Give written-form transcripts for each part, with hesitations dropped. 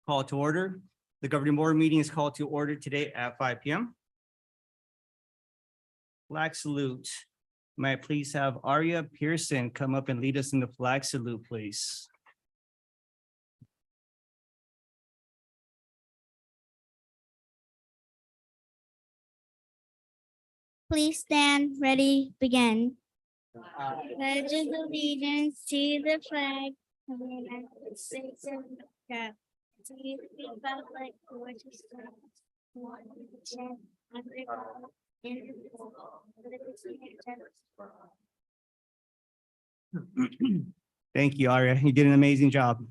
Call to order. The governing board meeting is called to order today at 5 p.m. Flag salute. May I please have Aria Pearson come up and lead us in the flag salute, please? Please stand, ready, begin. Pledge of allegiance to the flag of the United States of America, to the republic for which it stands, one nation, under God, indivisible, with liberty and justice for all. Thank you, Aria. You did an amazing job.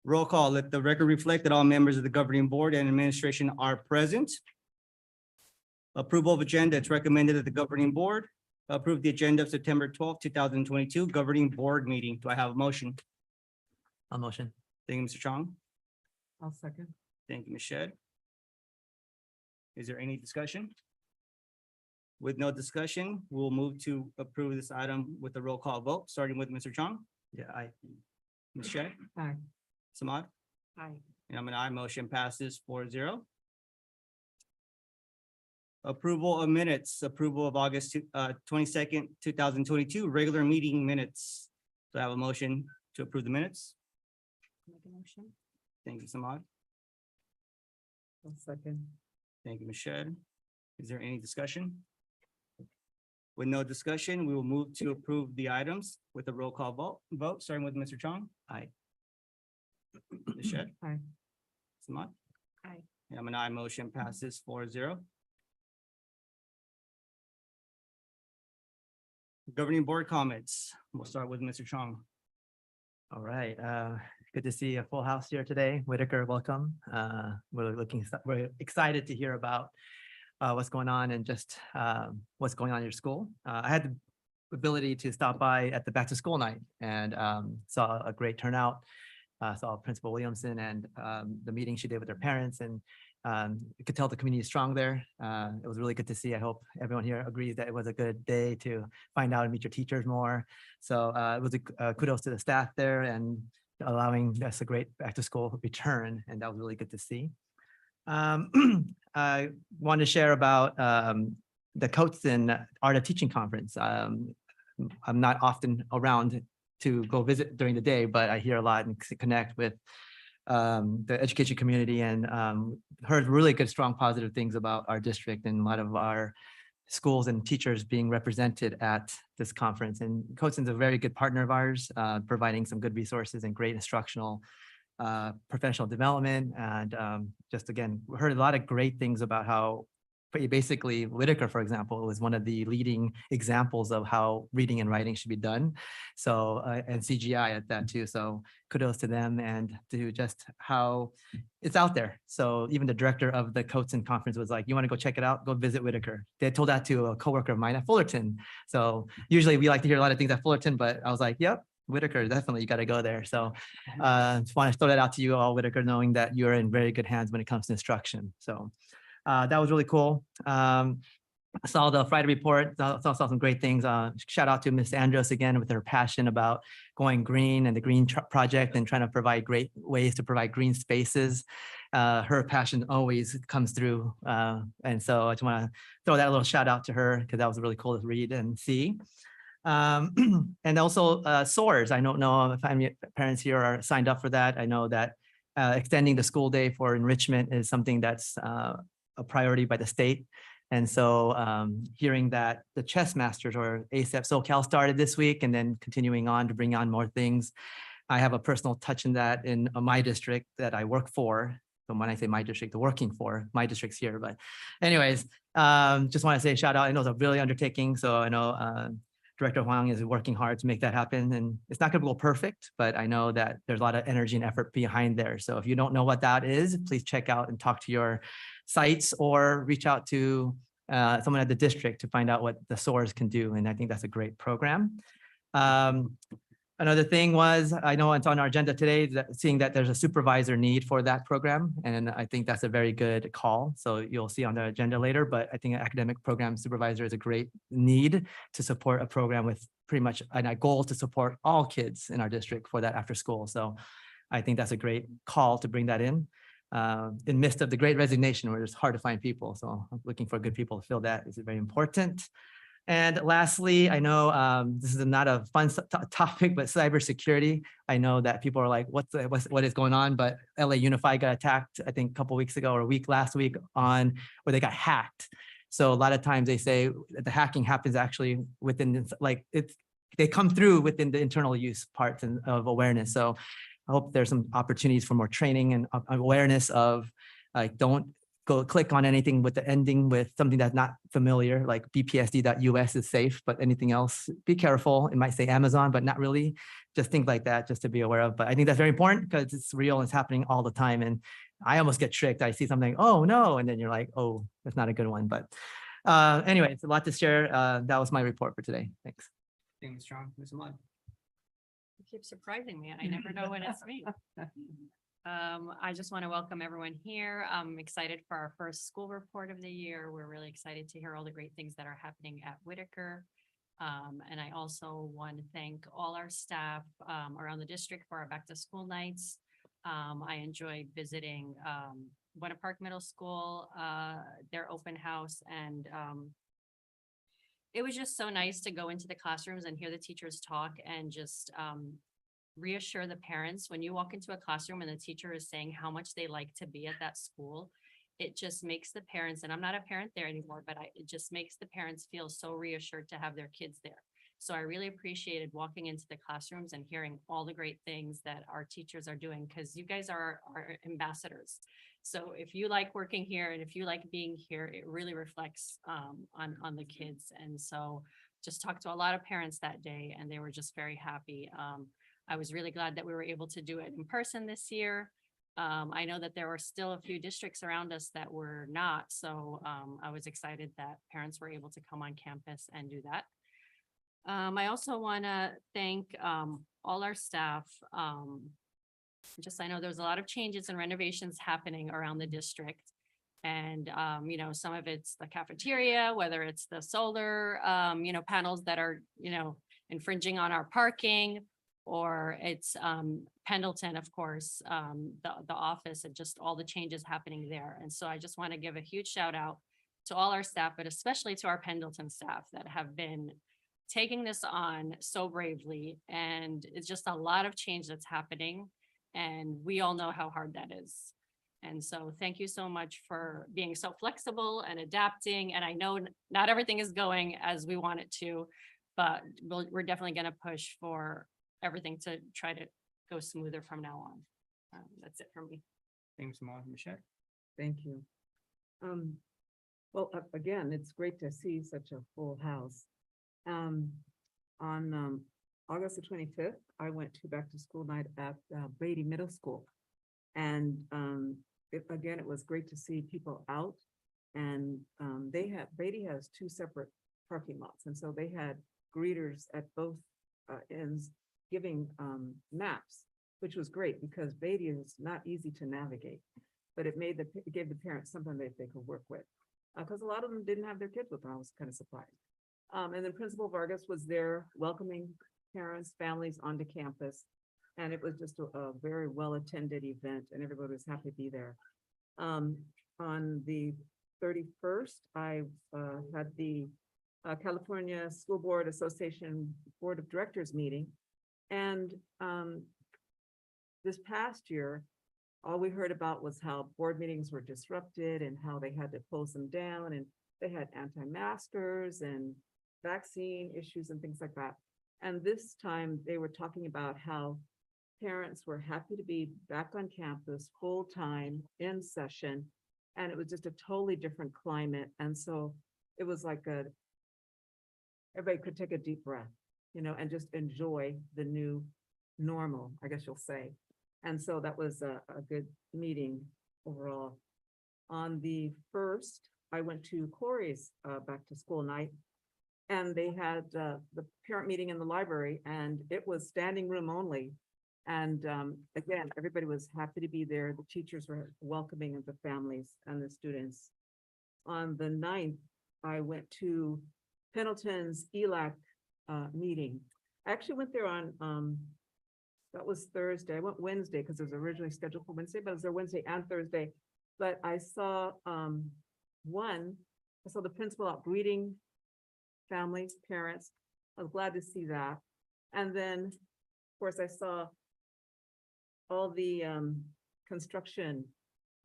Roll call. Let the record reflect that all members of the governing board and administration are present. Approval of agenda. It's recommended that the governing board approve the agenda of September 12th, 2022 governing board meeting. Do I have a motion? A motion. Thank you, Mr. Chong. I'll second. Thank you, Ms. Shedd. Is there any discussion? With no discussion, we'll move to approve this item with a roll call vote, starting with Mr. Chong. Yeah, aye. Ms. Shedd. Aye. Samad. Aye. And I'm an aye. Motion passes 4-0. Approval of minutes, approval of August 22nd, 2022, regular meeting minutes. Do I have a motion to approve the minutes? Make a motion. Thank you, Samad. I'll second. Thank you, Ms. Shedd. Is there any discussion? With no discussion, we will move to approve the items with a roll call vote, starting with Mr. Chong. Aye. Ms. Shedd. Aye. Samad. Aye. And I'm an aye. Motion passes 4-0. Governing board comments. We'll start with Mr. Chong. All right, good to see a full house here today. Whitaker, welcome. We're excited to hear about what's going on and just what's going on in your school. I had the ability to stop by at the back to school night and saw a great turnout. Saw Principal Williamson and the meeting she did with her parents, and you could tell the community is strong there. It was really good to see. I hope everyone here agrees that it was a good day to find out and meet your teachers more. So it was a kudos to the staff there and allowing us a great back to school return, and that was really good to see. I want to share about the Coatson Art of Teaching Conference. I'm not often around to go visit during the day, but I hear a lot and connect with the education community, and heard really good, strong, positive things about our district and a lot of our schools and teachers being represented at this conference. And Coatson's a very good partner of ours, providing some good resources and great instructional professional development. And just again, we heard a lot of great things about how basically Whitaker, for example, was one of the leading examples of how reading and writing should be done. So, and CGI at that too. So kudos to them and to just how it's out there. So even the director of the Coatson conference was like, you want to go check it out? Go visit Whitaker. They told that to a coworker of mine at Fullerton. So usually we like to hear a lot of things at Fullerton, but I was like, yep, Whitaker, definitely you got to go there. So just want to throw that out to you all, Whitaker, knowing that you're in very good hands when it comes to instruction. So that was really cool. I saw the Friday report, saw some great things. Shout out to Ms. Andros again with her passion about going green and the green project and trying to provide great ways to provide green spaces. Her passion always comes through. And so I just want to throw that little shout out to her because that was really cool to read and see. And also SOARS. I don't know if any parents here are signed up for that. I know that extending the school day for enrichment is something that's a priority by the state. And so hearing that the chess masters or ASAP SoCal started this week and then continuing on to bring on more things. I have a personal touch in that in my district that I work for. So when I say my district, the working for, my district's here. But anyways, just want to say shout out. I know it's a really undertaking. So I know Director Huang is working hard to make that happen, and it's not going to go perfect, but I know that there's a lot of energy and effort behind there. So if you don't know what that is, please check out and talk to your sites or reach out to someone at the district to find out what the SOARs can do. And I think that's a great program. Another thing was, I know it's on our agenda today, seeing that there's a supervisor need for that program. And I think that's a very good call. So you'll see on the agenda later, but I think an academic program supervisor is a great need to support a program with pretty much a goal to support all kids in our district for that after school. So I think that's a great call to bring that in midst of the great resignation where it's hard to find people. So looking for good people to fill that is very important. And lastly, I know this is not a fun topic, but cybersecurity. I know that people are like, what is going on? But LA Unified got attacked, I think a couple of weeks ago or last week where they got hacked. So a lot of times they say that the hacking happens actually within they come through within the internal use parts of awareness. So I hope there's some opportunities for more training and awareness of don't go click on anything with the ending with something that's not familiar, like bpsd.us is safe, but anything else, be careful. It might say Amazon, but not really. Just things like that, just to be aware of. But I think that's very important because it's real and it's happening all the time. And I almost get tricked. I see something, oh no, and then you're like, oh, that's not a good one. But anyway, it's a lot to share. That was my report for today. Thanks. Thanks, John. Ms. Ahmad. You keep surprising me and I never know when it's me. I just want to welcome everyone here. I'm excited for our first school report of the year. We're really excited to hear all the great things that are happening at Whitaker. And I also want to thank all our staff around the district for our back to school nights. I enjoyed visiting Buena Park Middle School, their open house, and it was just so nice to go into the classrooms and hear the teachers talk and just reassure the parents. When you walk into a classroom and the teacher is saying how much they like to be at that school, it just makes the parents, and I'm not a parent there anymore, but it just makes the parents feel so reassured to have their kids there. So I really appreciated walking into the classrooms and hearing all the great things that our teachers are doing, because you guys are our ambassadors. So if you like working here and if you like being here, it really reflects on the kids. And so just talked to a lot of parents that day and they were just very happy. I was really glad that we were able to do it in person this year. I know that there were still a few districts around us that were not. So I was excited that parents were able to come on campus and do that. I also want to thank all our staff. I know there's a lot of changes and renovations happening around the district. And, some of it's the cafeteria, whether it's the solar, panels that are, infringing on our parking, or it's Pendleton, of course, the office, and just all the changes happening there. And so I just want to give a huge shout out to all our staff, but especially to our Pendleton staff that have been taking this on so bravely. And it's just a lot of change that's happening. And we all know how hard that is. And so thank you so much for being so flexible and adapting. And I know not everything is going as we want it to, but we're definitely going to push for everything to try to go smoother from now on. That's it for me. Thanks, Michelle. Thank you. Well, again, it's great to see such a full house. On August the 25th, I went to back to school night at Beatty Middle School. And it was great to see people out. And Beatty has two separate parking lots. And so they had greeters at both ends giving maps, which was great because Beatty is not easy to navigate, but it gave the parents something that they could work with. Because a lot of them didn't have their kids with them. I was kind of surprised. And then Principal Vargas was there welcoming parents, families onto campus. And it was just a very well-attended event and everybody was happy to be there. On the 31st, I had the California School Board Association Board of Directors meeting. And this past year, all we heard about was how board meetings were disrupted and how they had to close them down, and they had anti-maskers and vaccine issues and things like that. And this time they were talking about how parents were happy to be back on campus full-time in session. And it was just a totally different climate. And so it was like everybody could take a deep breath, and just enjoy the new normal, I guess you'll say. And so that was a good meeting overall. On the 1st, I went to Corey's back to school night. And they had the parent meeting in the library, and it was standing room only. And again, everybody was happy to be there. The teachers were welcoming of the families and the students. On the 9th, I went to Pendleton's ELAC meeting. I actually went there on, that was Thursday. I went Wednesday because it was originally scheduled for Wednesday, but it was there Wednesday and Thursday. But I saw I saw the principal out greeting families, parents. I was glad to see that. And then, of course, I saw all the construction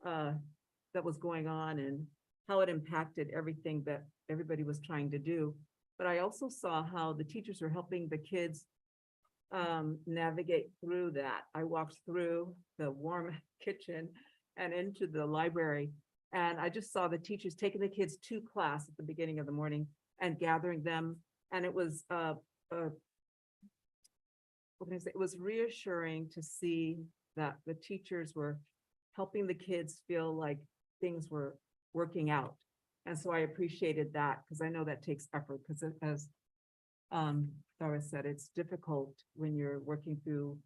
that was going on and how it impacted everything that everybody was trying to do. But I also saw how the teachers are helping the kids navigate through that. I walked through the warm kitchen and into the library, and I just saw the teachers taking the kids to class at the beginning of the morning and gathering them. And it was what can I say? It was reassuring to see that the teachers were helping the kids feel like things were working out. And so I appreciated that, because I know that takes effort, because as Doris said, it's difficult when you're working through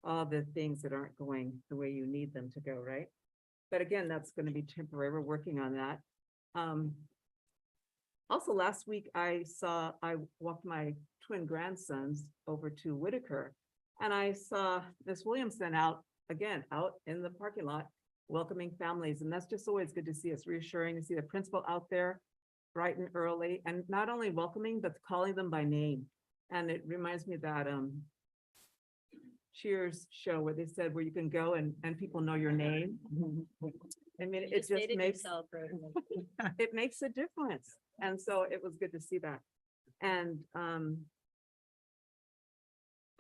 all the things that aren't going the way you need them to go, right? But again, that's going to be temporary. We're working on that. Also, last week, I walked my twin grandsons over to Whitaker, and I saw Miss Williamson out in the parking lot, welcoming families. And that's just always good to see. It's reassuring to see the principal out there bright and early, and not only welcoming, but calling them by name. And it reminds me of that Cheers show where they said where you can go and people know your name. I mean, it just makes it makes a difference. And so it was good to see that. And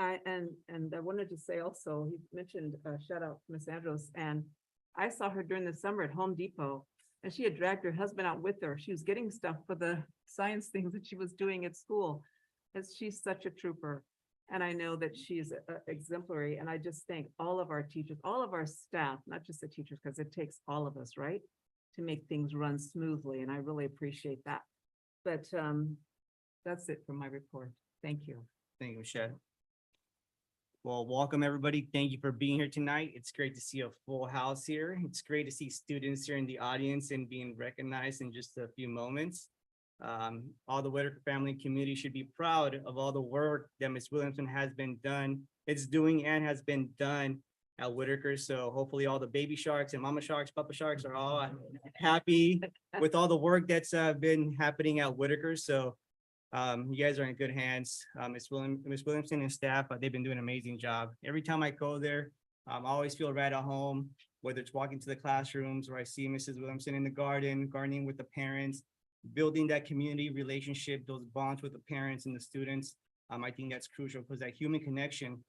I wanted to say also, he mentioned shout out Miss Andros, and I saw her during the summer at Home Depot, and she had dragged her husband out with her. She was getting stuff for the science things that she was doing at school. And she's such a trooper. And I know that she's exemplary. And I just thank all of our teachers, all of our staff, not just the teachers, because it takes all of us, right, to make things run smoothly. And I really appreciate that. But that's it for my report. Thank you. Thank you, Michelle. Well, welcome, everybody. Thank you for being here tonight. It's great to see a full house here. It's great to see students here in the audience and being recognized in just a few moments. All the Whitaker family community should be proud of all the work that Ms. Williamson has been done. It's doing and has been done at Whitaker. So hopefully all the baby sharks and mama sharks, papa sharks are all happy with all the work that's been happening at Whitaker. So you guys are in good hands. Ms. Williamson and staff, they've been doing an amazing job. Every time I go there, I always feel right at home, whether it's walking to the classrooms or I see Mrs. Williamson in the gardening with the parents, building that community relationship, those bonds with the parents and the students. I think that's crucial because that human connection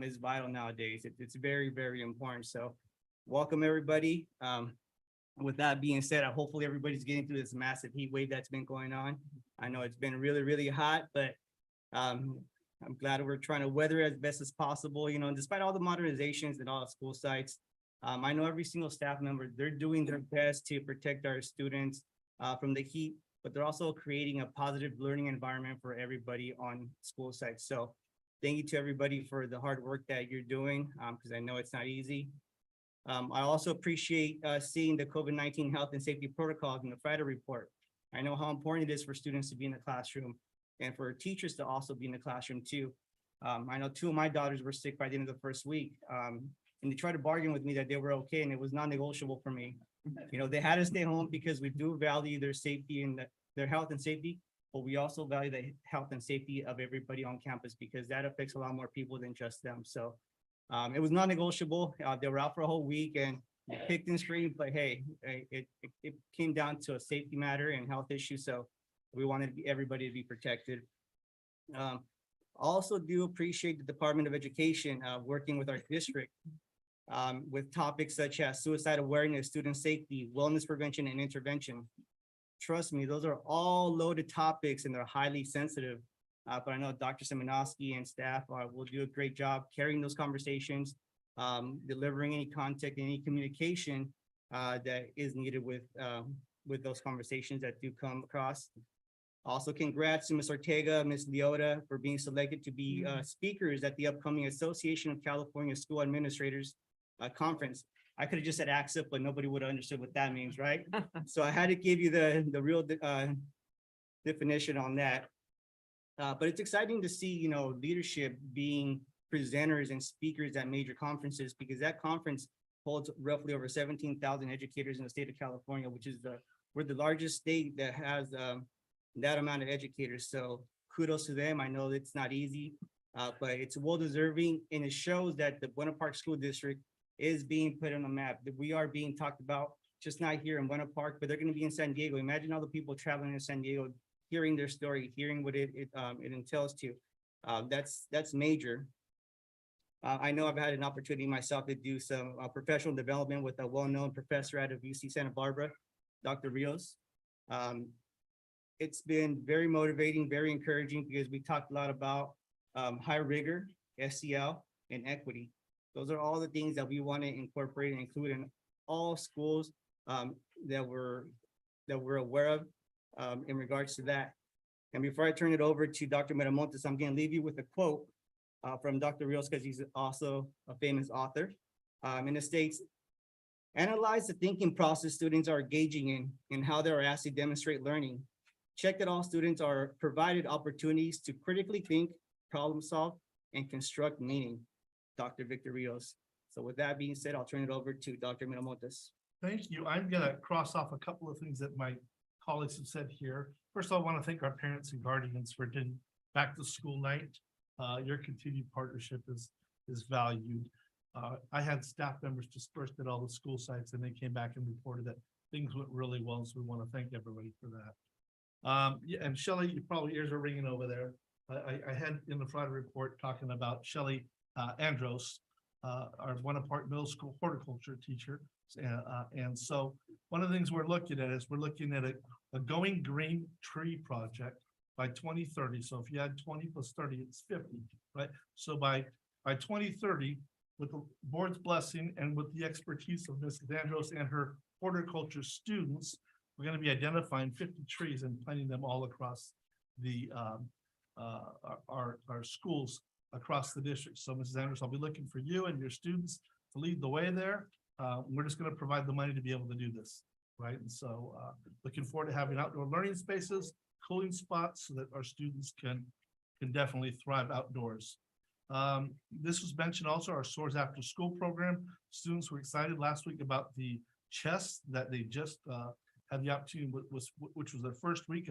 is vital nowadays. It's very, very important. So welcome, everybody. With that being said, hopefully everybody's getting through this massive heat wave that's been going on. I know it's been really, really hot, but I'm glad we're trying to weather it as best as possible. You know, despite all the modernizations and all the school sites, I know every single staff member, they're doing their best to protect our students from the heat, but they're also creating a positive learning environment for everybody on school sites. So thank you to everybody for the hard work that you're doing, because I know it's not easy. I also appreciate seeing the COVID-19 health and safety protocols in the Friday report. I know how important it is for students to be in the classroom and for teachers to also be in the classroom too. I know 2 of my daughters were sick by the end of the first week, and they tried to bargain with me that they were okay, and it was non-negotiable for me. You know, they had to stay home because we do value their safety and their health and safety, but we also value the health and safety of everybody on campus because that affects a lot more people than just them. So it was non-negotiable. They were out for a whole week and picked and screamed, but hey, it came down to a safety matter and health issue. So we wanted everybody to be protected. Also do appreciate the Department of Education working with our district with topics such as suicide awareness, student safety, wellness prevention and intervention. trust me, those are all loaded topics and they're highly sensitive. But I know Dr. Simonowski and staff will do a great job carrying those conversations, delivering any content, any communication that is needed with those conversations that do come across. Also, congrats to Ms. Ortega, Ms. Leota for being selected to be speakers at the upcoming Association of California School Administrators Conference. I could have just said AXA, but nobody would have understood what that means, right? So I had to give you the real definition on that. But it's exciting to see, leadership being presenters and speakers at major conferences, because that conference holds roughly over 17,000 educators in the state of California, which is we're the largest state that has that amount of educators. So kudos to them. I know it's not easy, but it's well deserving, and it shows that the Buena Park School District is being put on the map, that we are being talked about, just not here in Buena Park, but they're going to be in San Diego. Imagine all the people traveling in San Diego, hearing their story, hearing what it entails to. That's major. I know I've had an opportunity myself to do some professional development with a well-known professor out of UC Santa Barbara, Dr. Rios. It's been very motivating, very encouraging, because we talked a lot about high rigor, SEL, and equity. Those are all the things that we want to incorporate and include in all schools that we're aware of in regards to that. And before I turn it over to Dr. Miramontes, I'm going to leave you with a quote from Dr. Rios, because he's also a famous author. And it states, analyze the thinking process students are engaging in and how they are asked to demonstrate learning. Check that all students are provided opportunities to critically think, problem solve, and construct meaning. Dr. Victor Rios. So with that being said, I'll turn it over to Dr. Miramontes. Thank you. I'm going to cross off a couple of things that my colleagues have said here. First, I want to thank our parents and guardians for doing back to school night. Your continued partnership is valued. I had staff members dispersed at all the school sites, and they came back and reported that things went really well. So we want to thank everybody for that. Yeah, and Shelley, you probably ears are ringing over there. I had in the Friday report talking about Shelley Andros, our Buena Park Middle School horticulture teacher. And so one of the things we're looking at is we're looking at a going green tree project by 2030. So if you add 20 plus 30, it's 50, right? So by 2030, with the board's blessing and with the expertise of Mrs. Andros and her horticulture students, we're going to be identifying 50 trees and planting them all across the our schools across the district. So Mrs. Andros, I'll be looking for you and your students to lead the way there. We're just going to provide the money to be able to do this, right? And so looking forward to having outdoor learning spaces, cooling spots, so that our students can definitely thrive outdoors. This was mentioned also, our SOARS after school program. Students were excited last week about the chess that they just had the opportunity, which was their first week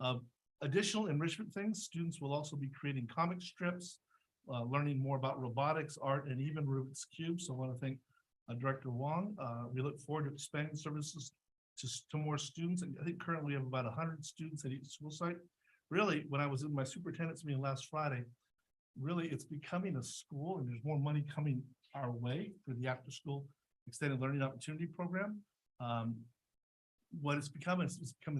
of additional enrichment things. Students will also be creating comic strips, learning more about robotics, art, and even Rubik's Cube. So I want to thank Director Wong. We look forward to expanding services to more students. I think currently we have about 100 students at each school site. Really, when I was in my superintendent's meeting last Friday, really it's becoming a school, and there's more money coming our way for the after school extended learning opportunity program. What it's becoming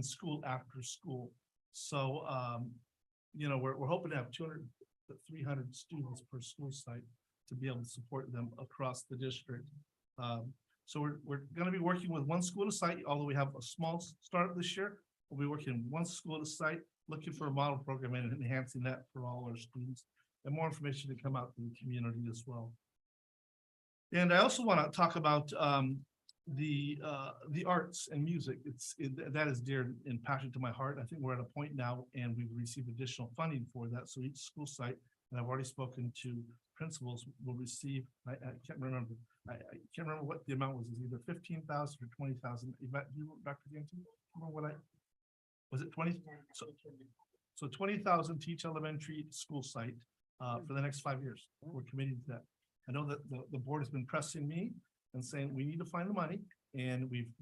school after school. So, we're hoping to have 200 to 300 students per school site to be able to support them across the district. So we're going to be working with one school at a site, although we have a small start this year. We'll be working one school at a site, looking for a model program and enhancing that for all our students, and more information to come out to the community as well. And I also want to talk about the arts and music. That is dear and passionate to my heart. I think we're at a point now, and we've received additional funding for that. So each school site, and I've already spoken to principals, will receive. I can't remember. I can't remember what the amount was. It's either 15,000 or 20,000. You Dr. Dianti, remember what was it 20? So 20,000 to each elementary school site for the next 5 years. We're committed to that. I know that the board has been pressing me and saying we need to find the money, and we've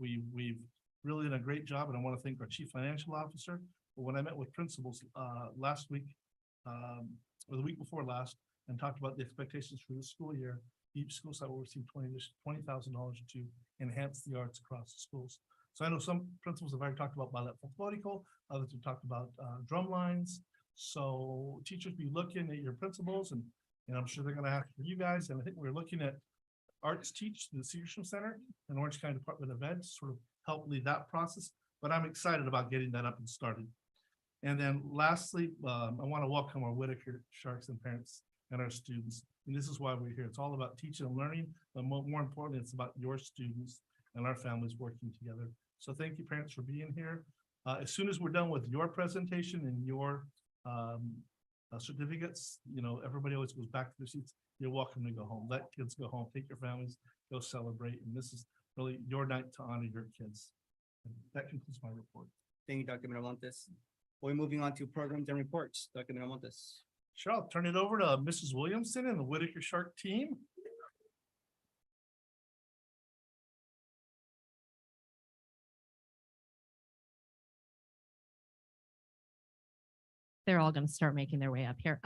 really done a great job. And I want to thank our chief financial officer. But when I met with principals last week or the week before last, and talked about the expectations for this school year, each school site will receive $20,000 to enhance the arts across the schools. So I know some principals have already talked about ballet folklorico, others have talked about drum lines. So teachers be looking at your principals and I'm sure they're gonna ask for you guys. And I think we're looking at Arts Teach, the Leadership Center and Orange County Department of Ed to sort of help lead that process. But I'm excited about getting that up and started. And then lastly, I want to welcome our Whitaker Sharks and parents and our students. And this is why we're here. It's all about teaching and learning, but more importantly, it's about your students and our families working together. So thank you, parents, for being here. As soon as we're done with your presentation and your certificates, everybody always goes back to their seats. You're welcome to go home. Let kids go home, take your families, go celebrate. And this is really your night to honor your kids. And that concludes my report. Thank you, Dr. Miramontes. We're moving on to programs and reports. Dr. Miramontes. Sure, I'll turn it over to Mrs. Williamson and the Whitaker Shark team. They're all going to start making their way up here.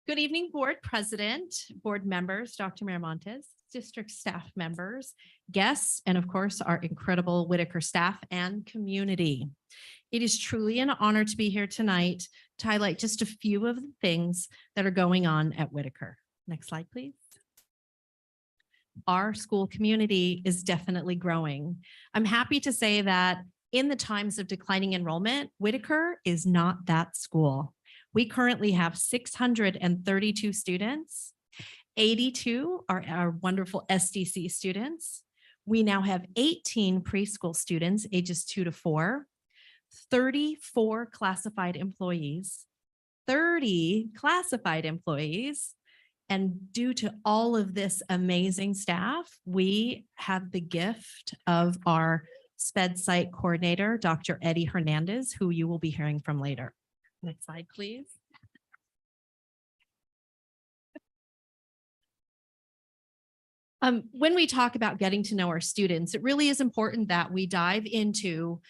Good evening, board president, board members, Dr. Miramontes, district staff members, guests, and of course, our incredible Whitaker staff and community. It is truly an honor to be here tonight to highlight just a few of the things that are going on at Whitaker. Next slide, please. Our school community is definitely growing. I'm happy to say that in the times of declining enrollment, Whitaker is not that school. We currently have 632 students. 82 are our wonderful SDC students. We now have 18 preschool students ages 2 to 4, 34 classified employees, 30 classified employees. And due to all of this amazing staff, we have the gift of our SPED site coordinator, Dr. Eddie Hernandez, who you will be hearing from later. Next slide, please. When we talk about getting to know our students, it really is important that we dive into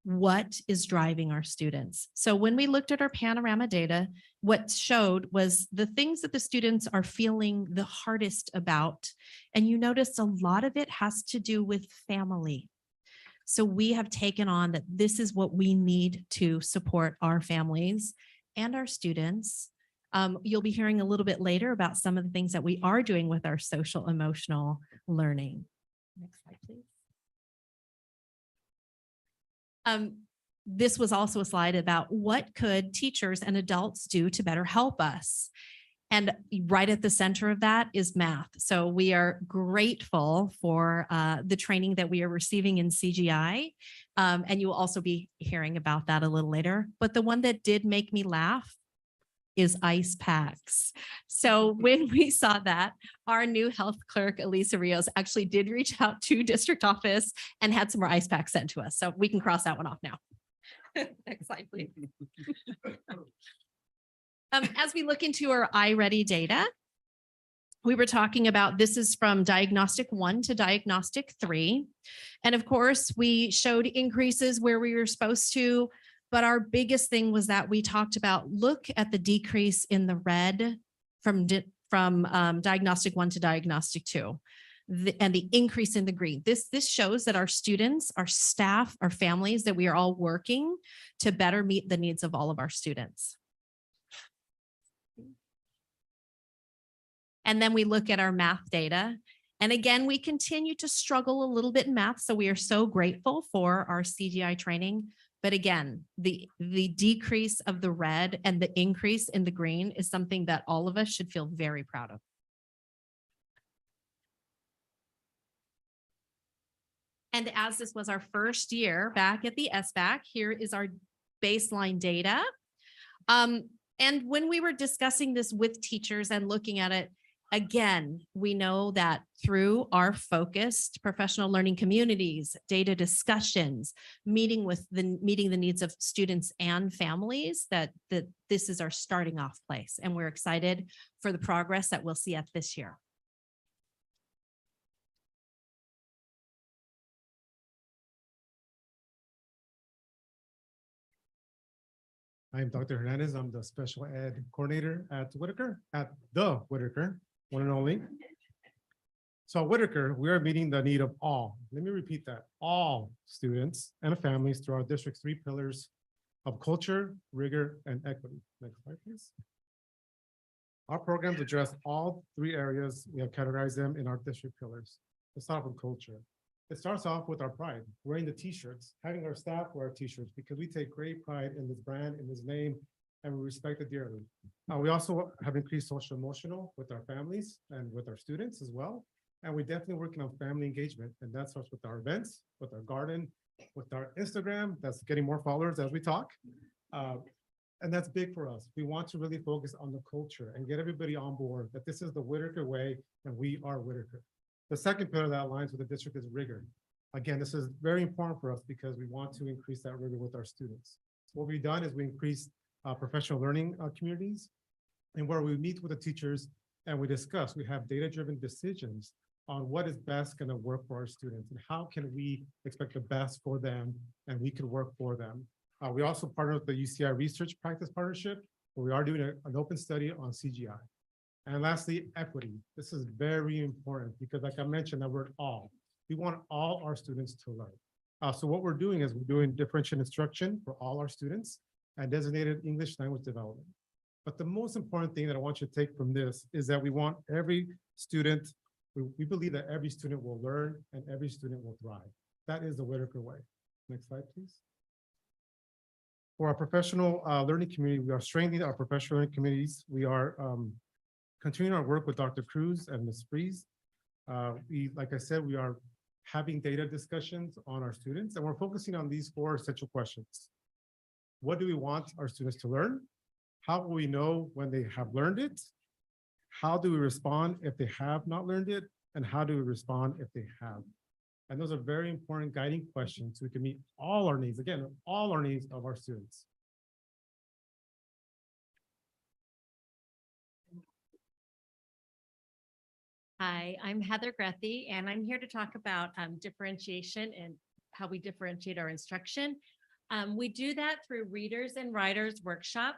what is driving our students. So when we looked at our panorama data, what showed was the things that the students are feeling the hardest about. And you notice a lot of it has to do with family. So we have taken on that this is what we need to support our families and our students. You'll be hearing a little bit later about some of the things that we are doing with our social emotional learning. Next slide, please. This was also a slide about what could teachers and adults do to better help us. And right at the center of that is math. So we are grateful for the training that we are receiving in CGI. And you will also be hearing about that a little later. But the one that did make me laugh is ice packs. So when we saw that, our new health clerk, Elisa Rios, actually did reach out to district office and had some more ice packs sent to us. So we can cross that one off now. Next slide, please. As we look into our iReady data, we were talking about this is from diagnostic 1 to diagnostic 3. And of course, we showed increases where we were supposed to, but our biggest thing was that we talked about look at the decrease in the red from diagnostic 1 to diagnostic 2. And the increase in the green. This shows that our students, our staff, our families, that we are all working to better meet the needs of all of our students. And then we look at our math data. And again, we continue to struggle a little bit in math. So we are so grateful for our CGI training. But again, the decrease of the red and the increase in the green is something that all of us should feel very proud of. And as this was our first year back at the SBAC, here is our baseline data. And when we were discussing this with teachers and looking at it, again, we know that through our focused professional learning communities, data discussions, meeting the needs of students and families, that this is our starting off place. And we're excited for the progress that we'll see at this year. I'm Dr. Hernandez. I'm the special ed coordinator at the Whitaker, one and only. So at Whitaker, we are meeting the need of all, let me repeat that, all students and families through our district's 3 pillars of culture, rigor, and equity. Next slide, please. Our programs address all 3 areas. We have categorized them in our district pillars. Let's start with culture. It starts off with our pride, wearing the t-shirts, having our staff wear t-shirts because we take great pride in this brand, in this name, and we respect it dearly. We also have increased social emotional with our families and with our students as well. And we're definitely working on family engagement, and that starts with our events, with our garden, with our Instagram, that's getting more followers as we talk. And that's big for us. We want to really focus on the culture and get everybody on board that this is the Whitaker way and we are Whitaker. The second pillar that aligns with the district is rigor. Again, this is very important for us because we want to increase that rigor with our students. So what we've done is we increased professional learning communities, and where we meet with the teachers and we discuss, we have data-driven decisions on what is best going to work for our students and how can we expect the best for them and we can work for them. We also partner with the UCI Research Practice Partnership, where we are doing an open study on CGI. And lastly, equity. This is very important because like I mentioned, that word all. We want all our students to learn. So what we're doing is we're doing differentiated instruction for all our students and designated English language development. But the most important thing that I want you to take from this is that we want every student, we believe that every student will learn and every student will thrive. That is the Whitaker way. Next slide, please. For our professional learning community, we are strengthening our professional learning communities. We are continuing our work with Dr. Cruz and Ms. Freeze. Like I said, we are having data discussions on our students, and we're focusing on these 4 essential questions. What do we want our students to learn? How will we know when they have learned it? How do we respond if they have not learned it? And how do we respond if they have? And those are very important guiding questions so we can meet all our needs, again, all our needs of our students. Hi, I'm Heather Grethy, and I'm here to talk about differentiation and how we differentiate our instruction. We do that through Readers and Writers Workshop,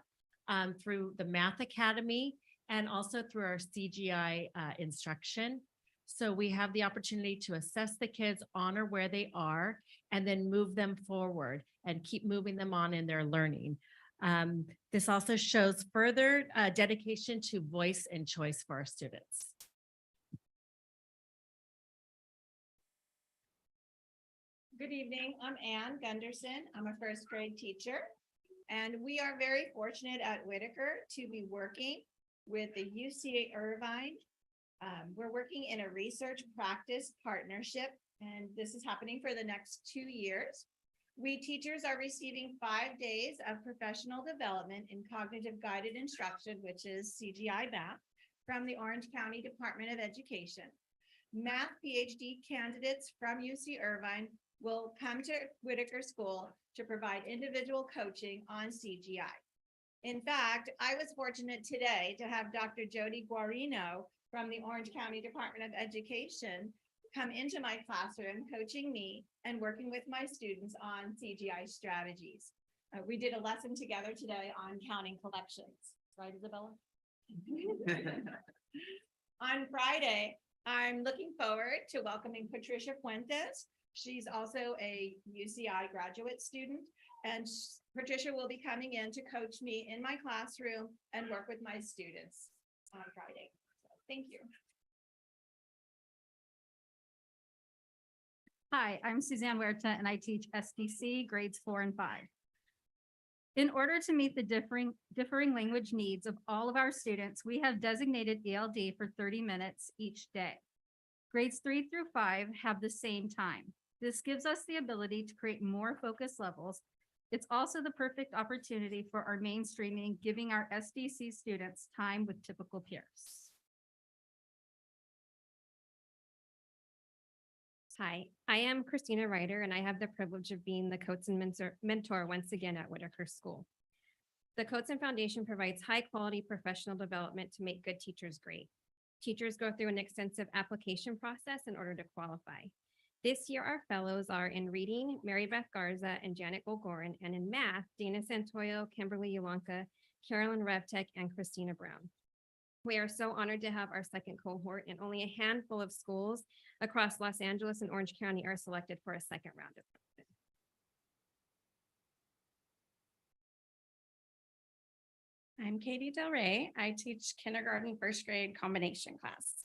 through the Math Academy, and also through our CGI instruction. So we have the opportunity to assess the kids on or where they are, and then move them forward and keep moving them on in their learning. This also shows further dedication to voice and choice for our students. Good evening, I'm Ann Gunderson. I'm a 1st grade teacher, and we are very fortunate at Whitaker to be working with the UCA Irvine. We're working in a research practice partnership, and this is happening for the next 2 years. We teachers are receiving 5 days of professional development in cognitive guided instruction, which is CGI math, from the Orange County Department of Education. Math PhD candidates from UC Irvine will come to Whitaker School to provide individual coaching on CGI. In fact, I was fortunate today to have Dr. Jody Guarino from the Orange County Department of Education come into my classroom, coaching me and working with my students on CGI strategies. We did a lesson together today on counting collections. Right, Isabella? On Friday, I'm looking forward to welcoming Patricia Fuentes. She's also a UCI graduate student, and Patricia will be coming in to coach me in my classroom and work with my students on Friday. So, thank you. Hi, I'm Suzanne Huerta, and I teach SDC grades 4 and 5. In order to meet the differing language needs of all of our students, we have designated ELD for 30 minutes each day. Grades 3 through 5 have the same time. This gives us the ability to create more focus levels. It's also the perfect opportunity for our mainstreaming, giving our SDC students time with typical peers. Hi, I am Christina Ryder, and I have the privilege of being the coach and mentor once again at Whitaker School. The Coates Foundation provides high-quality professional development to make good teachers great. Teachers go through an extensive application process in order to qualify. This year, our fellows are in reading, Mary Beth Garza and Janet Golgorin, and in math, Dana Santoyo, Kimberly Ulanka, Carolyn Revtek, and Christina Brown. We are so honored to have our second cohort, and only a handful of schools across Los Angeles and Orange County are selected for a second round of. I'm Katie Del Rey. I teach kindergarten, first grade combination class.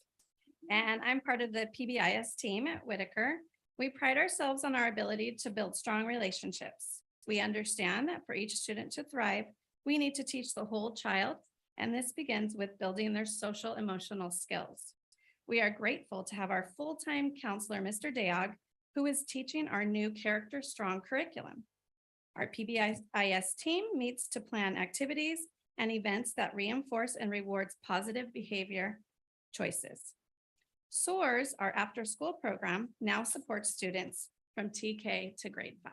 And I'm part of the PBIS team at Whitaker. We pride ourselves on our ability to build strong relationships. We understand that for each student to thrive, we need to teach the whole child, and this begins with building their social emotional skills. We are grateful to have our full-time counselor, Mr. Deog, who is teaching our new Character Strong curriculum. Our PBIS team meets to plan activities and events that reinforce and rewards positive behavior choices. SOARS, our after-school program, now supports students from TK to grade 5.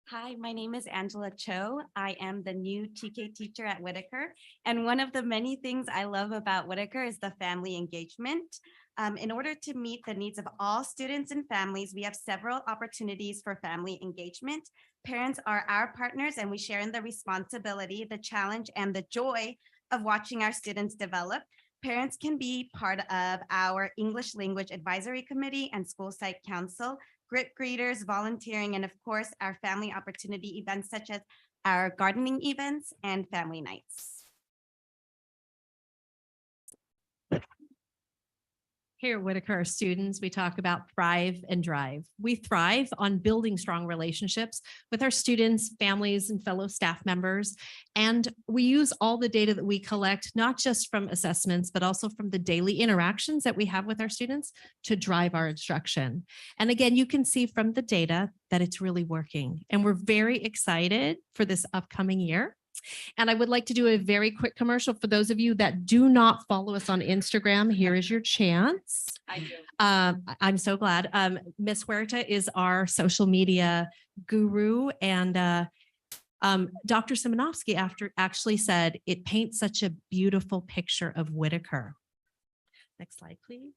Hi, my name is Angela Cho. I am the new TK teacher at Whitaker. And one of the many things I love about Whitaker is the family engagement. In order to meet the needs of all students and families, we have several opportunities for family engagement. Parents are our partners, and we share in the responsibility, the challenge, and the joy of watching our students develop. Parents can be part of our English Language Advisory Committee and School Site Council, group greeters, volunteering, and of course, our family opportunity events such as our gardening events and family nights. Here at Whitaker, our students, we talk about thrive and drive. We thrive on building strong relationships with our students, families, and fellow staff members. And we use all the data that we collect, not just from assessments, but also from the daily interactions that we have with our students to drive our instruction. And again, you can see from the data that it's really working. And we're very excited for this upcoming year. And I would like to do a very quick commercial for those of you that do not follow us on Instagram. Here is your chance. I do. I'm so glad. Miss Huerta is our social media guru, and Dr. Simonovsky actually said it paints such a beautiful picture of Whitaker. Next slide, please.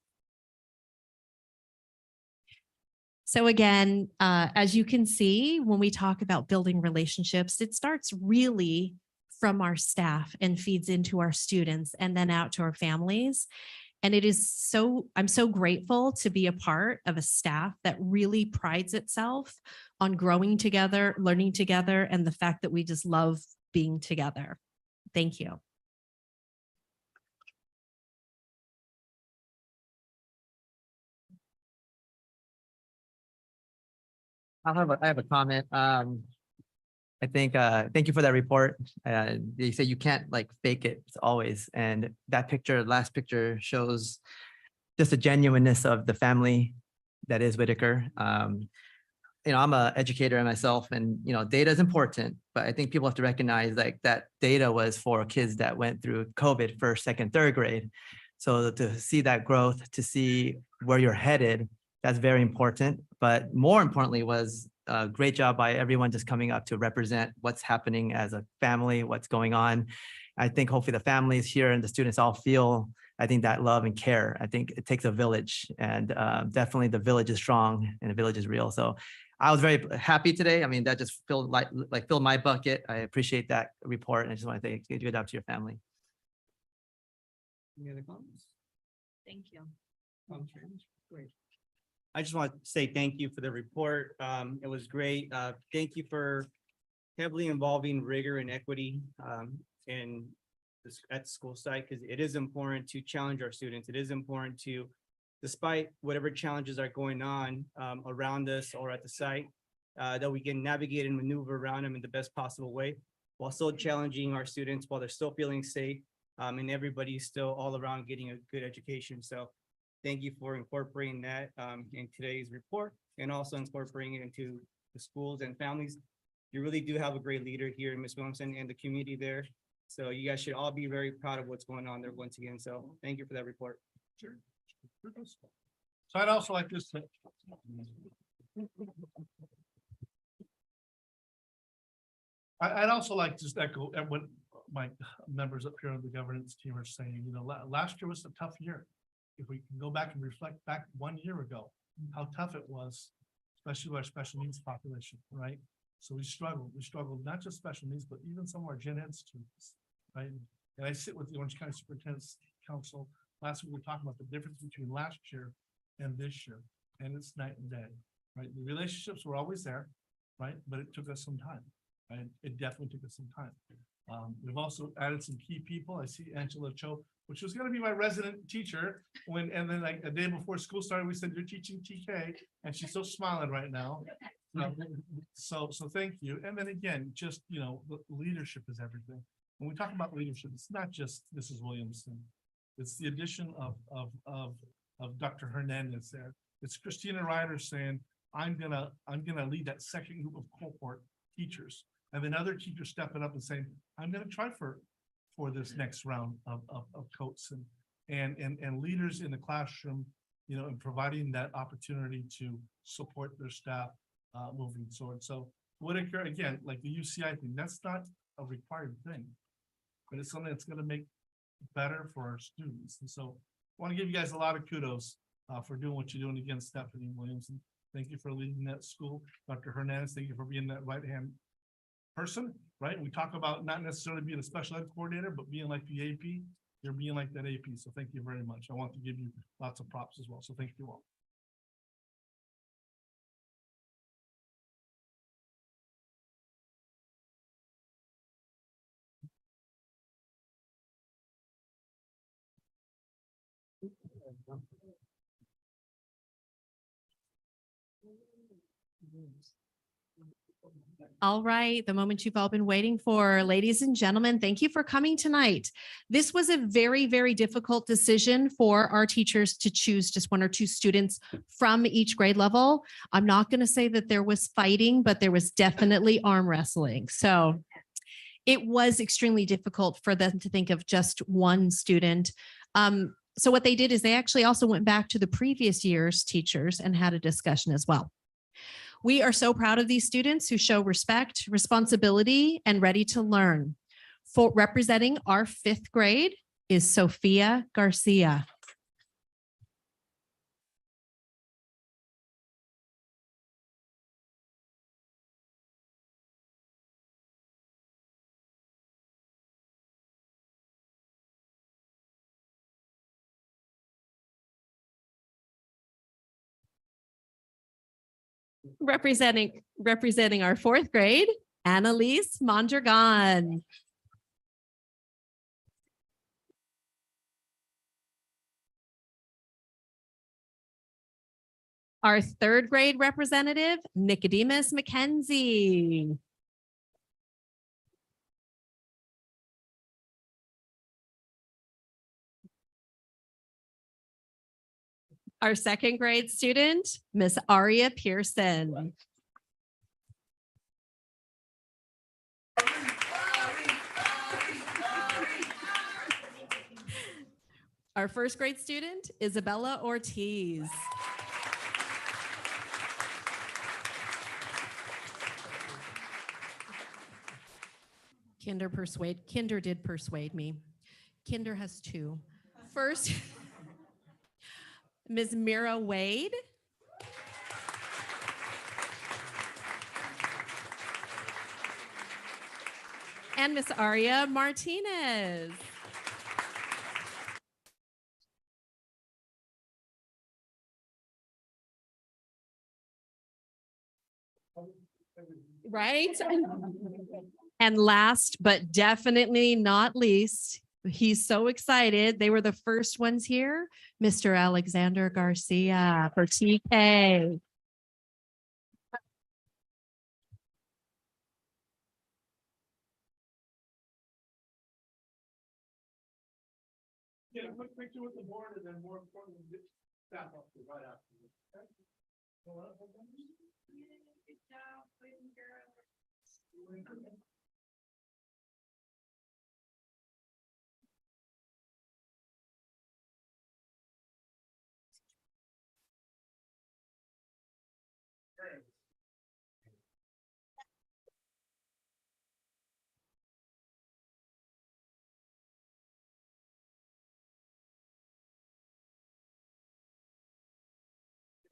So again, as you can see, when we talk about building relationships, it starts really from our staff and feeds into our students and then out to our families. And I'm so grateful to be a part of a staff that really prides itself on growing together, learning together, and the fact that we just love being together. Thank you. I have a comment. I think, thank you for that report. They say you can't like fake it, it's always. And that picture, last picture shows just the genuineness of the family that is Whitaker. I'm an educator myself, and, data is important, but I think people have to recognize like that data was for kids that went through COVID, first, second, third grade. So to see that growth, to see where you're headed, that's very important. But more importantly was a great job by everyone just coming up to represent what's happening as a family, what's going on. I think hopefully the families here and the students all feel, I think, that love and care. I think it takes a village, and definitely the village is strong and the village is real. So I was very happy today. I mean, that just filled filled my bucket. I appreciate that report, and I just want to say good job to your family. Any other comments? Thank you. Great. I just want to say thank you for the report. It was great. Thank you for heavily involving rigor and equity at the school site, because it is important to challenge our students. It is important to, despite whatever challenges are going on around us or at the site, that we can navigate and maneuver around them in the best possible way, while still challenging our students, while they're still feeling safe, and everybody's still all around getting a good education. So thank you for incorporating that in today's report, and also incorporating it into the schools and families. You really do have a great leader here, Ms. Williamson, and the community there. So you guys should all be very proud of what's going on there once again. So thank you for that report. Sure. So I'd also like to say, I'd also like to just echo what my members up here on the governance team are saying. Last year was a tough year. If we can go back and reflect back 1 year ago, how tough it was, especially with our special needs population, right? So we struggled, not just special needs, but even some of our gen ed students, right? And I sit with the Orange County Superintendent's Council. Last week, we were talking about the difference between last year and this year, and it's night and day, right? The relationships were always there, right? But it took us some time, right? It definitely took us some time. We've also added some key people. I see Angela Cho, which was gonna be my resident teacher and then like a day before school started, we said, you're teaching TK, and she's so smiling right now. So thank you. And then again, just, the leadership is everything. When we talk about leadership, it's not just Mrs. Williamson. It's the addition of Dr. Hernandez there. It's Christina Ryder saying, I'm gonna lead that second group of cohort teachers. And then other teachers stepping up and saying, I'm gonna try for this next round of coats and leaders in the classroom, and providing that opportunity to support their staff moving forward. So Whitaker, again, like the UCI thing, that's not a required thing, but it's something that's gonna make better for our students. And so I want to give you guys a lot of kudos for doing what you're doing. Again, Stephanie Williamson, thank you for leading that school. Dr. Hernandez, thank you for being that right-hand person, right? We talk about not necessarily being a special ed coordinator, but being like the AP. You're being like that AP. So thank you very much. I want to give you lots of props as well. So thank you all. All right, the moment you've all been waiting for. Ladies and gentlemen, thank you for coming tonight. This was a very, very difficult decision for our teachers to choose just one or two students from each grade level. I'm not going to say that there was fighting, but there was definitely arm wrestling. So it was extremely difficult for them to think of just one student. So what they did is they actually also went back to the previous year's teachers and had a discussion as well. We are so proud of these students who show respect, responsibility, and ready to learn. For representing our 5th grade is Sophia Garcia. Representing our 4th grade, Annalise Mondragon. Our 3rd grade representative, Nicodemus McKenzie. Our 2nd grade student, Miss Aria Pearson. Our 1st grade student, Isabella Ortiz. Kinder did persuade me. Kinder has 2. First, Ms. Mira Wade. And Miss Aria Martinez. Right? And last but definitely not least, he's so excited. They were the first ones here, Mr. Alexander Garcia for TK. Get a quick picture with the board and then more importantly, get staff up to right after this. Okay? Good job, boys and girls.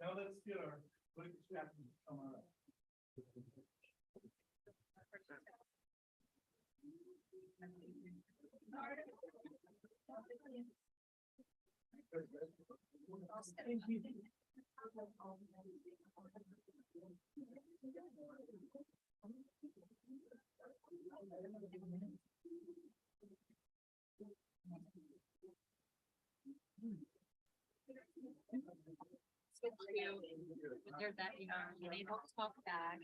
Now let's get our chapter come on. There's that, they don't talk back.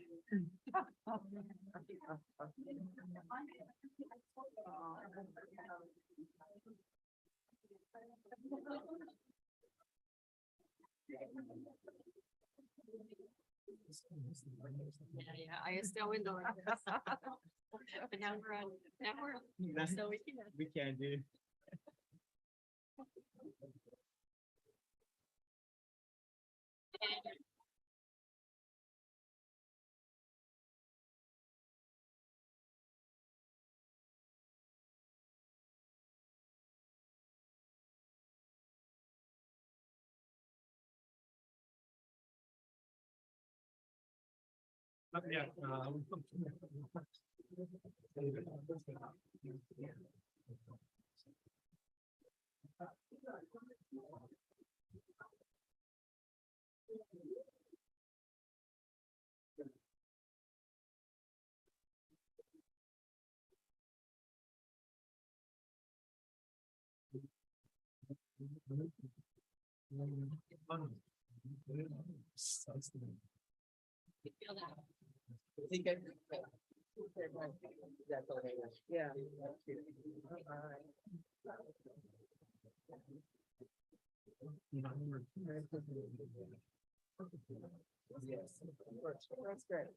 Yeah, I used to always go like this. But now we're on, so we can. We can do. Yeah. You feel that. Yeah. Yes, that's great.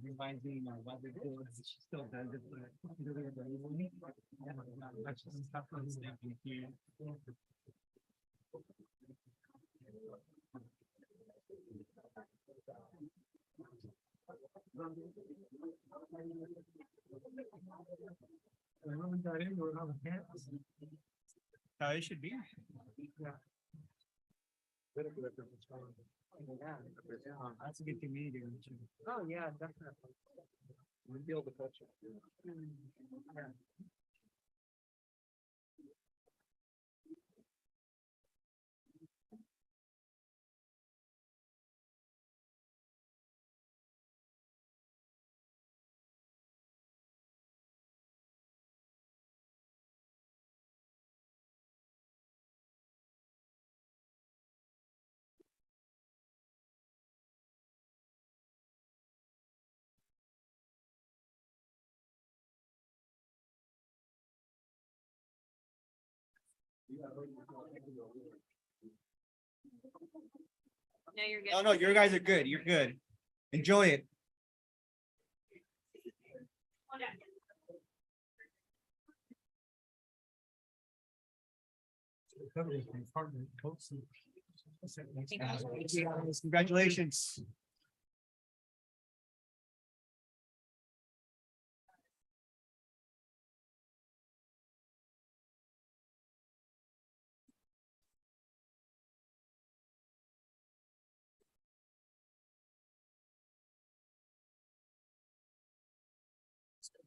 Reminds me of what they do. She still does it. How it should be. That's a good community. Oh, yeah, definitely. We build the culture. No, you're good. Oh, no, your guys are good. You're good. Enjoy it. Congratulations.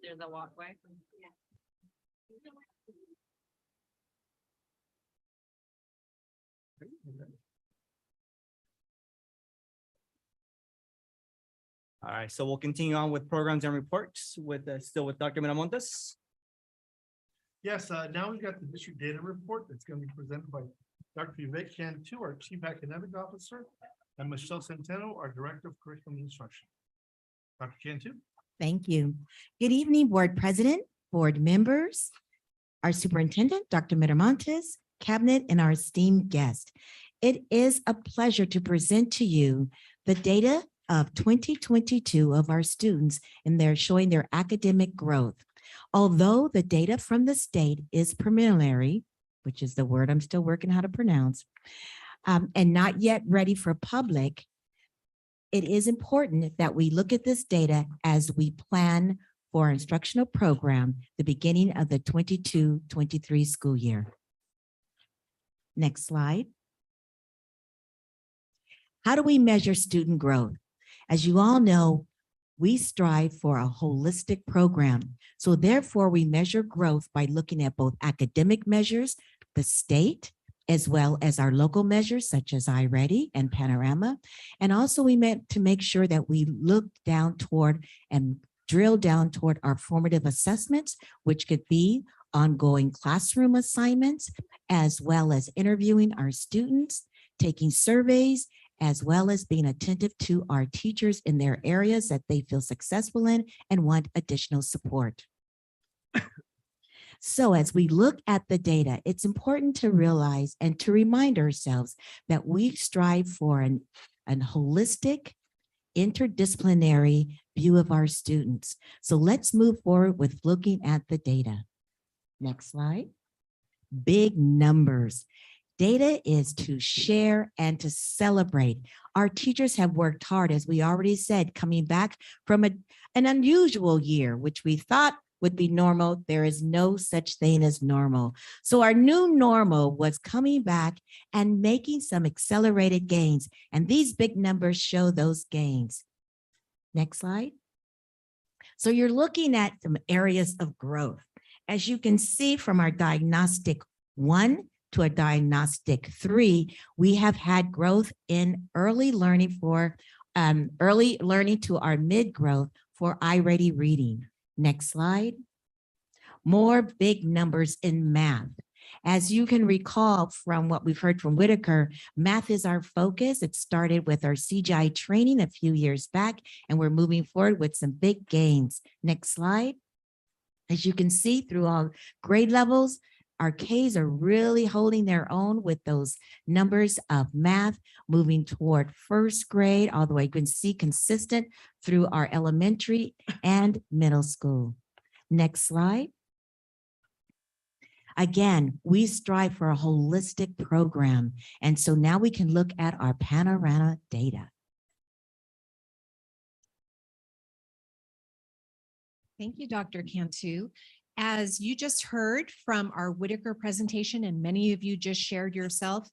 There's a walkway. All right, so we'll continue on with programs and reports with, still with Dr. Miramontes. Yes, now we've got the district data report that's going to be presented by Dr. Vivek Cantu, our Chief Academic Officer, and Michelle Centeno, our Director of Curriculum Instruction. Dr. Cantu? Thank you. Good evening, Board President, board members, our Superintendent, Dr. Miramontes, Cabinet, and our esteemed guest. It is a pleasure to present to you the data of 2022 of our students, and they're showing their academic growth. Although the data from the state is preliminary, which is the word I'm still working how to pronounce, and not yet ready for public, it is important that we look at this data as we plan for our instructional program, the beginning of the 22-23 school year. Next slide. How do we measure student growth? As you all know, we strive for a holistic program. So therefore, we measure growth by looking at both academic measures, the state, as well as our local measures such as iReady and Panorama. And also we meant to make sure that we look down toward and drill down toward our formative assessments, which could be ongoing classroom assignments, as well as interviewing our students, taking surveys, as well as being attentive to our teachers in their areas that they feel successful in and want additional support. So as we look at the data, it's important to realize and to remind ourselves that we strive for an holistic, interdisciplinary view of our students. So let's move forward with looking at the data. Next slide. Big numbers. Data is to share and to celebrate. Our teachers have worked hard, as we already said, coming back from an unusual year, which we thought would be normal. There is no such thing as normal. So our new normal was coming back and making some accelerated gains. And these big numbers show those gains. Next slide. So you're looking at some areas of growth. As you can see from our diagnostic 1 to a diagnostic 3, we have had growth in early learning for early learning to our mid growth for iReady reading. Next slide. More big numbers in math. As you can recall from what we've heard from Whitaker, math is our focus. It started with our CGI training a few years back, and we're moving forward with some big gains. Next slide. As you can see through all grade levels, our Ks are really holding their own with those numbers of math moving toward first grade all the way. You can see consistent through our elementary and middle school. Next slide. Again, we strive for a holistic program. And so now we can look at our Panorama data. Thank you, Dr. Cantu. As you just heard from our Whitaker presentation, and many of you just shared yourself,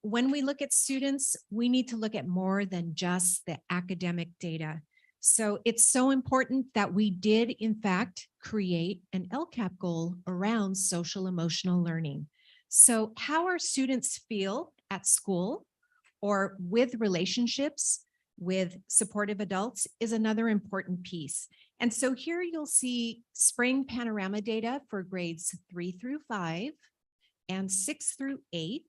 when we look at students, we need to look at more than just the academic data. So it's so important that we did, in fact, create an LCAP goal around social emotional learning. So how our students feel at school or with relationships with supportive adults is another important piece. And so here you'll see spring Panorama data for grades 3 through 5 and 6 through 8.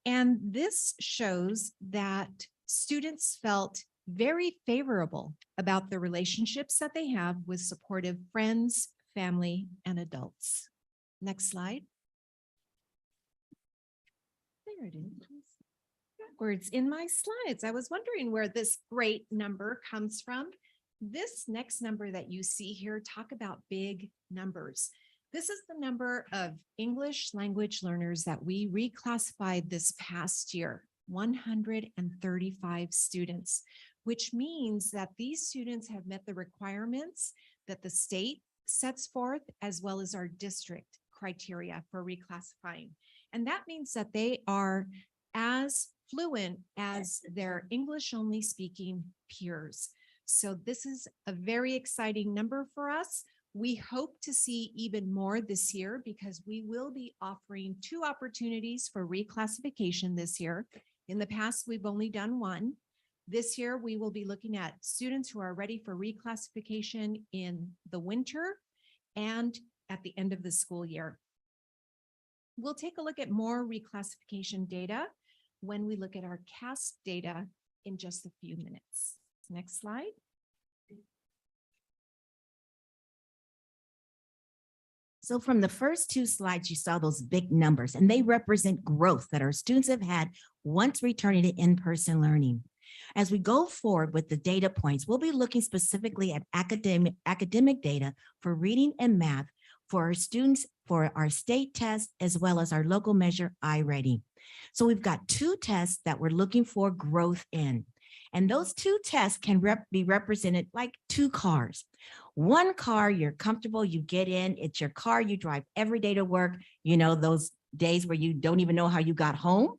And this shows that students felt very favorable about the relationships that they have with supportive friends, family, and adults. Next slide. There it is. Backwards in my slides. I was wondering where this great number comes from. This next number that you see here, talk about big numbers. This is the number of English language learners that we reclassified this past year, 135 students, which means that these students have met the requirements that the state sets forth, as well as our district criteria for reclassifying. And that means that they are as fluent as their English only speaking peers. So this is a very exciting number for us. We hope to see even more this year because we will be offering 2 opportunities for reclassification this year. In the past, we've only done 1. This year, we will be looking at students who are ready for reclassification in the winter and at the end of the school year. We'll take a look at more reclassification data when we look at our CASP data in just a few minutes. Next slide. So from the first 2 slides, you saw those big numbers, and they represent growth that our students have had once returning to in-person learning. As we go forward with the data points, we'll be looking specifically at academic data for reading and math for our students, for our state test, as well as our local measure iReady. So we've got 2 tests that we're looking for growth in. And those 2 tests can be represented like 2 cars. One car, you're comfortable, you get in, it's your car, you drive every day to work, those days where you don't even know how you got home,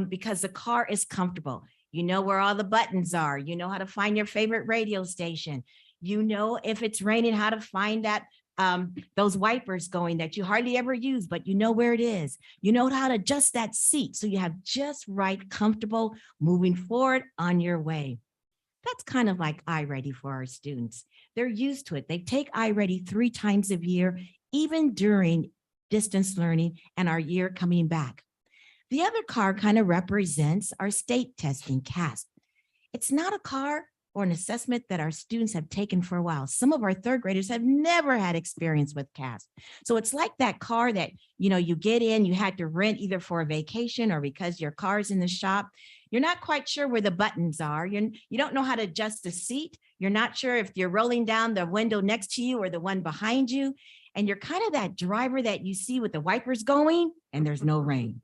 because the car is comfortable. You know where all the buttons are, you know how to find your favorite radio station. You know, if it's raining, how to find that those wipers going that you hardly ever use, but you know where it is. You know how to adjust that seat so you have just right, comfortable, moving forward on your way. That's kind of like iReady for our students. They're used to it. They take iReady 3 times a year, even during distance learning and our year coming back. The other car kind of represents our state testing, CASP. It's not a car or an assessment that our students have taken for a while. Some of our 3rd graders have never had experience with CASP. So it's like that car that, you get in, you had to rent either for a vacation or because your car's in the shop. You're not quite sure where the buttons are. You don't know how to adjust the seat. You're not sure if you're rolling down the window next to you or the one behind you. And you're kind of that driver that you see with the wipers going and there's no rain.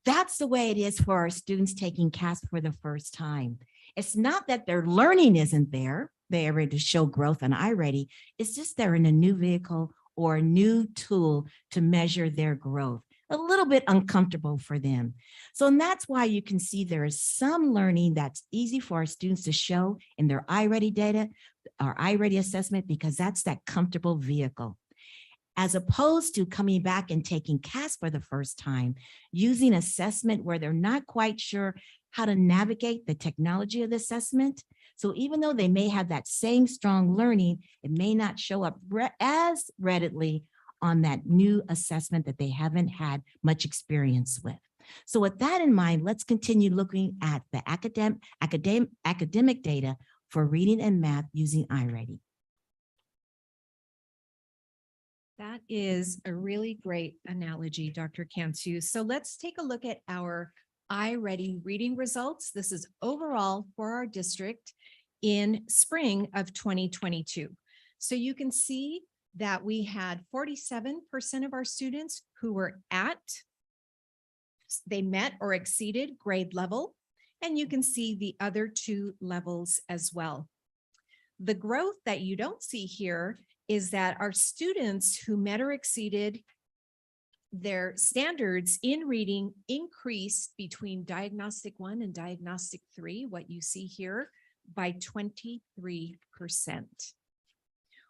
That's the way it is for our students taking CASP for the first time. It's not that their learning isn't there. They're ready to show growth on iReady. It's just they're in a new vehicle or a new tool to measure their growth. A little bit uncomfortable for them. So and that's why you can see there is some learning that's easy for our students to show in their iReady data, our iReady assessment, because that's that comfortable vehicle. As opposed to coming back and taking CASP for the first time, using assessment where they're not quite sure how to navigate the technology of the assessment. So even though they may have that same strong learning, it may not show up as readily on that new assessment that they haven't had much experience with. So with that in mind, let's continue looking at the academic data for reading and math using iReady. That is a really great analogy, Dr. Cantu. So let's take a look at our iReady reading results. This is overall for our district in spring of 2022. So you can see that we had 47% of our students who were they met or exceeded grade level. And you can see the other 2 levels as well. The growth that you don't see here is that our students who met or exceeded their standards in reading increased between Diagnostic 1 and Diagnostic 3, what you see here, by 23%.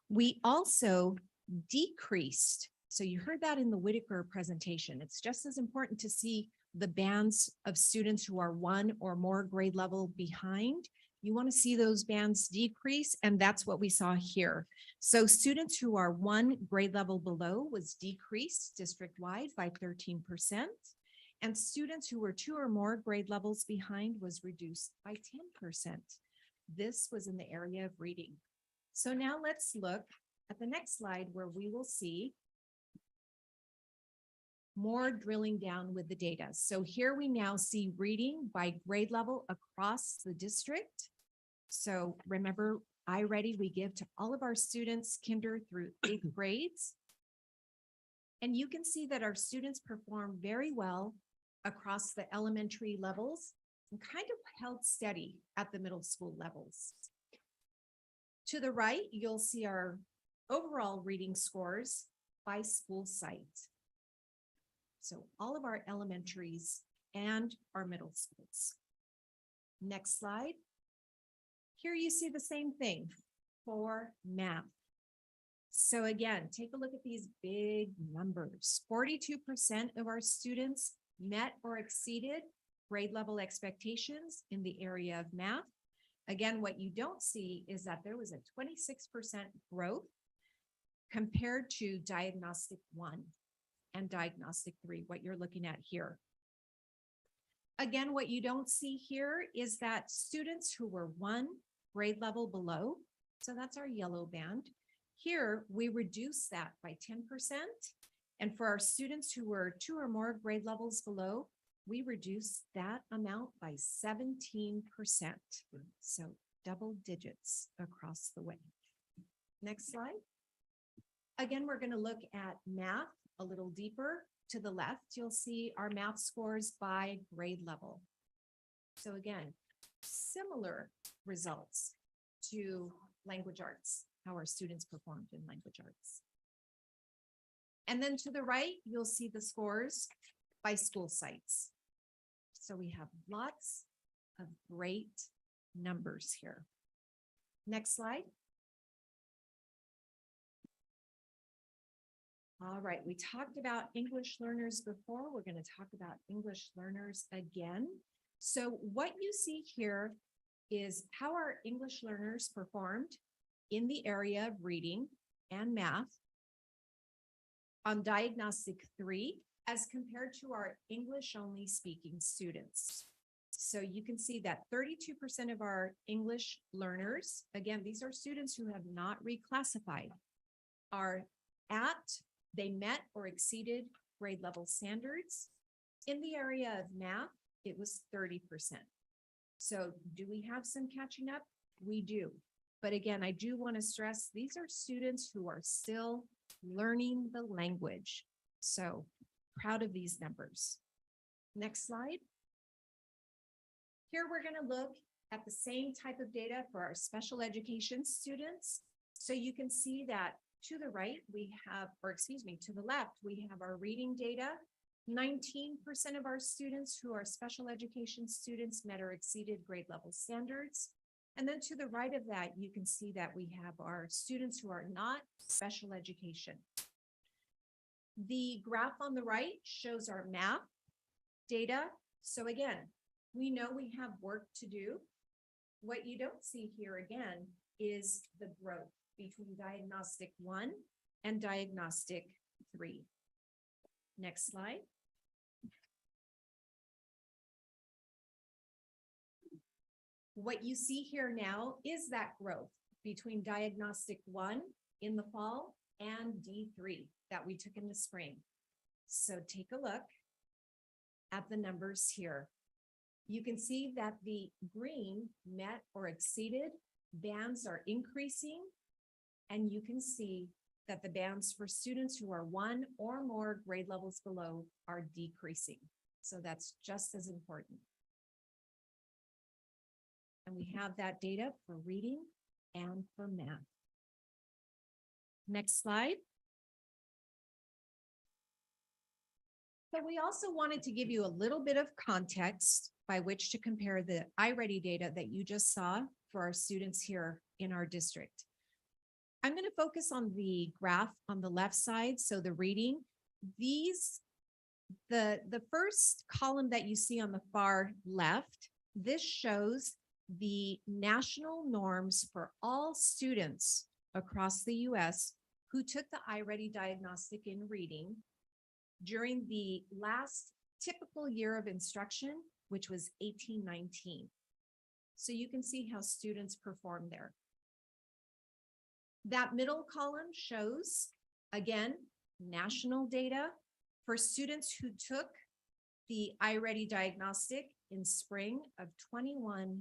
We also decreased, so you heard that in the Whitaker presentation. It's just as important to see the bands of students who are 1 or more grade level behind. You want to see those bands decrease, and that's what we saw here. So students who are 1 grade level below was decreased district-wide by 13%, and students who were 2 or more grade levels behind was reduced by 10%. This was in the area of reading. So now let's look at the next slide where we will see more drilling down with the data. So here we now see reading by grade level across the district. So remember, iReady we give to all of our students, kinder through 8th grades. And you can see that our students perform very well across the elementary levels and kind of held steady at the middle school levels. To the right, you'll see our overall reading scores by school site. So all of our elementaries and our middle schools. Next slide. Here you see the same thing for math. So again, take a look at these big numbers. 42% of our students met or exceeded grade level expectations in the area of math. Again, what you don't see is that there was a 26% growth compared to Diagnostic 1 and Diagnostic 3, what you're looking at here. Again, what you don't see here is that students who were 1 grade level below, so that's our yellow band, here we reduce that by 10%. And for our students who were 2 or more grade levels below, we reduce that amount by 17%. So double digits across the way. Next slide. Again, we're going to look at math a little deeper. To the left, you'll see our math scores by grade level. So again, similar results to language arts. how our students performed in language arts. And then to the right, you'll see the scores by school sites. So we have lots of great numbers here. Next slide. All right, we talked about English learners before. We're going to talk about English learners again. So what you see here is how our English learners performed in the area of reading and math on Diagnostic 3 as compared to our English only speaking students. So you can see that 32% of our English learners, again, these are students who have not reclassified, they met or exceeded grade level standards. In the area of math, it was 30%. So do we have some catching up? We do. But again, I do want to stress these are students who are still learning the language. So proud of these numbers. Next slide. Here we're going to look at the same type of data for our special education students. So you can see that to the right, we have, or excuse me, to the left, we have our reading data. 19% of our students who are special education students met or exceeded grade level standards. And then to the right of that, you can see that we have our students who are not special education. The graph on the right shows our math data. So again, we know we have work to do. What you don't see here again is the growth between Diagnostic 1 and Diagnostic 3. Next slide. What you see here now is that growth between Diagnostic 1 in the fall and D3 that we took in the spring. So take a look at the numbers here. You can see that the green met or exceeded bands are increasing, and you can see that the bands for students who are 1 or more grade levels below are decreasing. So that's just as important. And we have that data for reading and for math. Next slide. So we also wanted to give you a little bit of context by which to compare the iReady data that you just saw for our students here in our district. I'm going to focus on the graph on the left side. So the reading, the first column that you see on the far left, this shows the national norms for all students across the US who took the iReady diagnostic in reading during the last typical year of instruction, which was 1819. So you can see how students perform there. That middle column shows, again, national data for students who took the iReady diagnostic in spring of 21-22.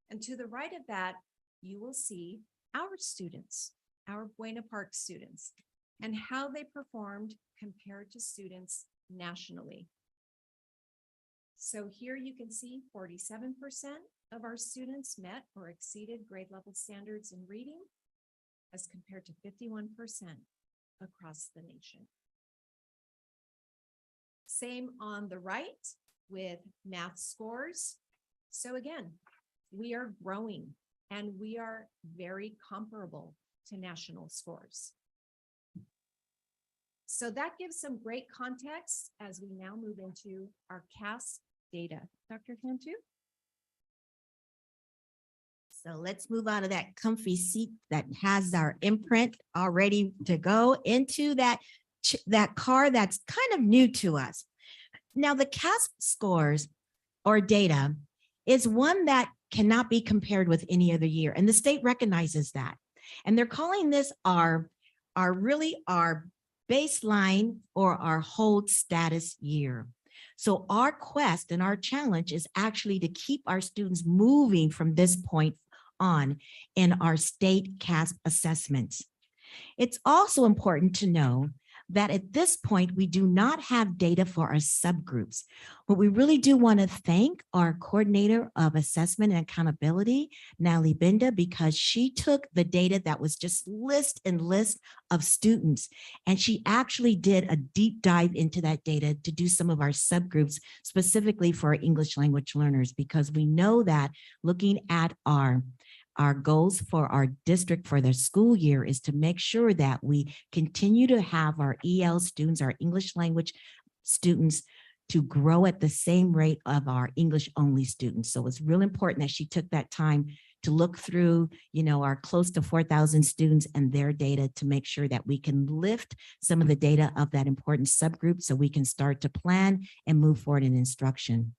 And to the right of that, you will see our students, our Buena Park students, and how they performed compared to students nationally. So here you can see 47% of our students met or exceeded grade level standards in reading as compared to 51% across the nation. Same on the right with math scores. So again, we are growing and we are very comparable to national scores. So that gives some great context as we now move into our CAS data. Dr. Cantu? So let's move out of that comfy seat that has our imprint all ready to go into that car that's kind of new to us. Now, the CAS scores or data is one that cannot be compared with any other year, and the state recognizes that. And they're calling this our baseline or our hold status year. So our quest and our challenge is actually to keep our students moving from this point on in our state CAS assessments. It's also important to know that at this point, we do not have data for our subgroups. But we really do want to thank our coordinator of assessment and accountability, Natalie Binda, because she took the data that was just list and list of students, and she actually did a deep dive into that data to do some of our subgroups specifically for our English language learners, because we know that looking at our goals for our district for the school year is to make sure that we continue to have our EL students, our English language students, to grow at the same rate of our English only students. So it's real important that she took that time to look through, our close to 4,000 students and their data to make sure that we can lift some of the data of that important subgroup so we can start to plan and move forward in instruction.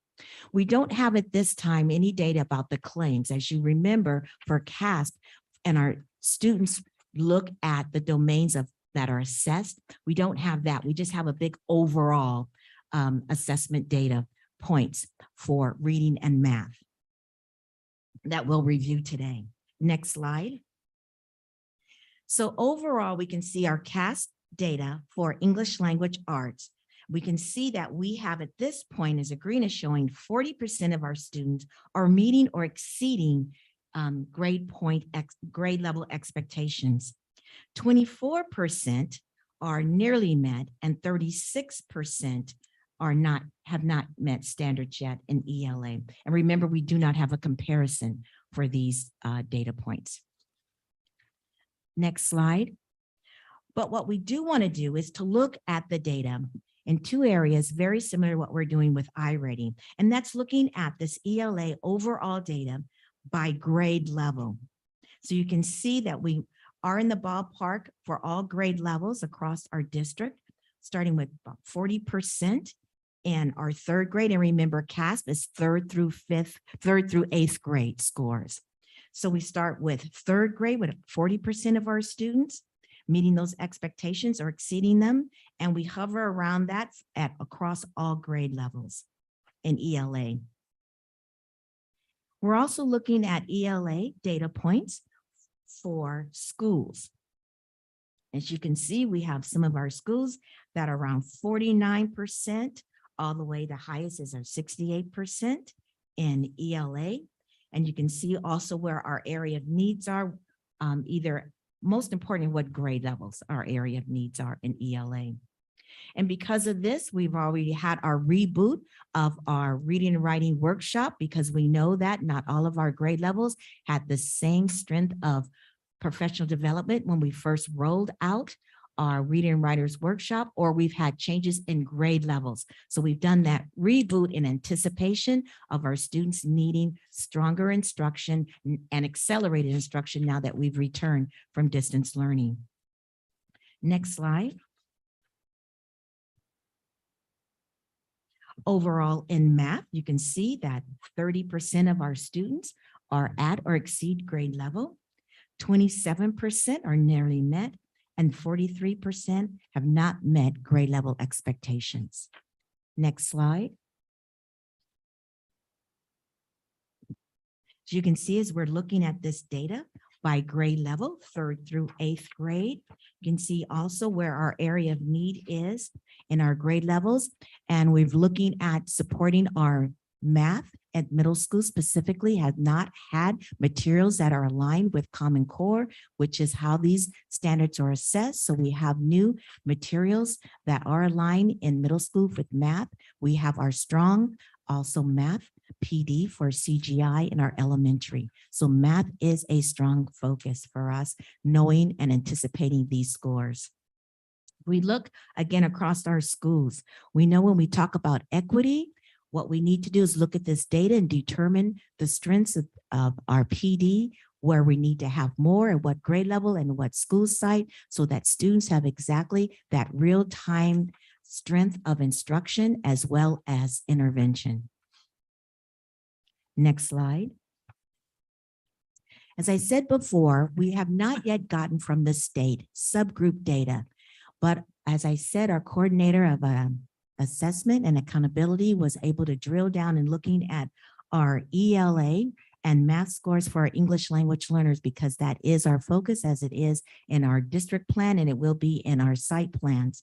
We don't have at this time any data about the claims. As you remember, for CASP, and our students look at the domains that are assessed, we don't have that. We just have a big overall assessment data points for reading and math that we'll review today. Next slide. So overall, we can see our CASP data for English language arts. We can see that we have at this point, as a green is showing, 40% of our students are meeting or exceeding grade level expectations. 24% are nearly met, and 36% have not met standards yet in ELA. And remember, we do not have a comparison for these data points. Next slide. But what we do want to do is to look at the data in two areas very similar to what we're doing with iReady, and that's looking at this ELA overall data by grade level. So you can see that we are in the ballpark for all grade levels across our district, starting with about 40% in our third grade. And remember, CASP is third through eighth grade scores. So we start with third grade with 40% of our students meeting those expectations or exceeding them. And we hover around that across all grade levels in ELA. We're also looking at ELA data points for schools. As you can see, we have some of our schools that are around 49%, all the way the highest is our 68% in ELA. And you can see also where our area of needs are, either most importantly, what grade levels our area of needs are in ELA. And because of this, we've already had our reboot of our reading and writing workshop, because we know that not all of our grade levels had the same strength of professional development when we first rolled out our reading and writers workshop, or we've had changes in grade levels. So we've done that reboot in anticipation of our students needing stronger instruction and accelerated instruction now that we've returned from distance learning. Next slide. Overall in math, you can see that 30% of our students are at or exceed grade level, 27% are nearly met, and 43% have not met grade level expectations. Next slide. As you can see, as we're looking at this data by grade level, third through eighth grade, you can see also where our area of need is in our grade levels. And we're looking at supporting our math at middle school specifically have not had materials that are aligned with Common Core, which is how these standards are assessed. So we have new materials that are aligned in middle school with math. We have our strong also math PD for CGI in our elementary. So math is a strong focus for us, knowing and anticipating these scores. We look again across our schools. We know when we talk about equity, what we need to do is look at this data and determine the strengths of our PD, where we need to have more at what grade level and what school site, so that students have exactly that real-time strength of instruction as well as intervention. Next slide. As I said before, we have not yet gotten from the state subgroup data, but as I said, our coordinator of assessment and accountability was able to drill down and looking at our ELA and math scores for our English language learners, because that is our focus, as it is in our district plan and it will be in our site plans.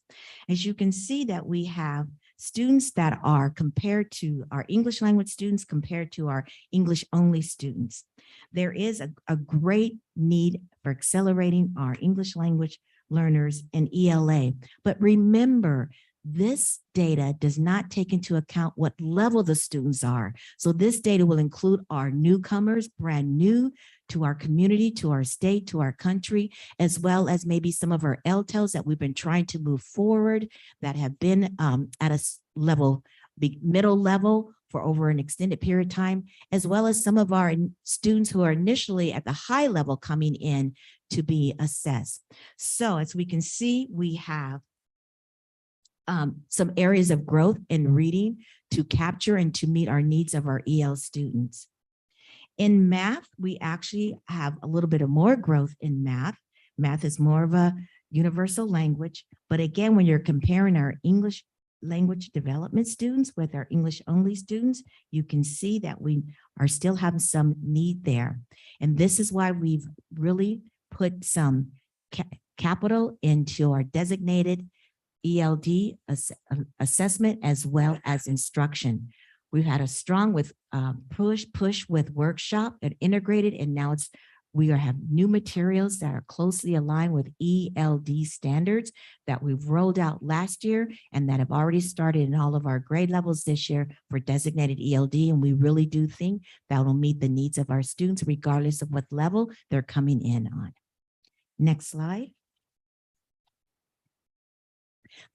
As you can see that we have students that are compared to our English language students compared to our English only students. There is a great need for accelerating our English language learners in ELA. But remember, this data does not take into account what level the students are. So this data will include our newcomers, brand new to our community, to our state, to our country, as well as maybe some of our LTELs that we've been trying to move forward that have been at a level, middle level for over an extended period of time, as well as some of our students who are initially at the high level coming in to be assessed. So as we can see, we have some areas of growth in reading to capture and to meet our needs of our EL students. In math, we actually have a little bit of more growth in math. Math is more of a universal language, but again, when you're comparing our English language development students with our English only students, you can see that we are still having some need there. And this is why we've really put some capital into our designated ELD assessment as well as instruction. We've had a strong push with workshop and integrated, and now we have new materials that are closely aligned with ELD standards that we've rolled out last year and that have already started in all of our grade levels this year for designated ELD. And we really do think that will meet the needs of our students regardless of what level they're coming in on. Next slide.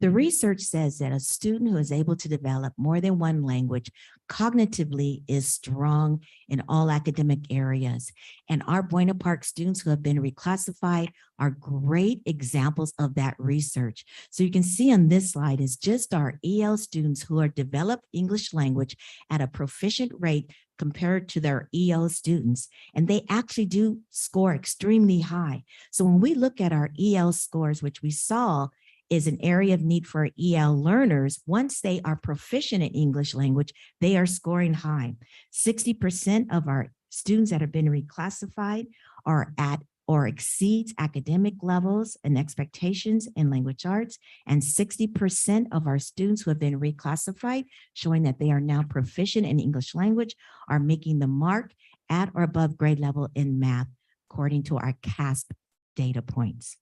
The research says that a student who is able to develop more than one language cognitively is strong in all academic areas. And our Buena Park students who have been reclassified are great examples of that research. So you can see on this slide is just our EL students who are developed English language at a proficient rate compared to their EL students. And they actually do score extremely high. So when we look at our EL scores, which we saw is an area of need for EL learners, once they are proficient in English language, they are scoring high. 60% of our students that have been reclassified are at or exceeds academic levels and expectations in language arts, and 60% of our students who have been reclassified, showing that they are now proficient in English language, are making the mark at or above grade level in math, according to our CASP data points.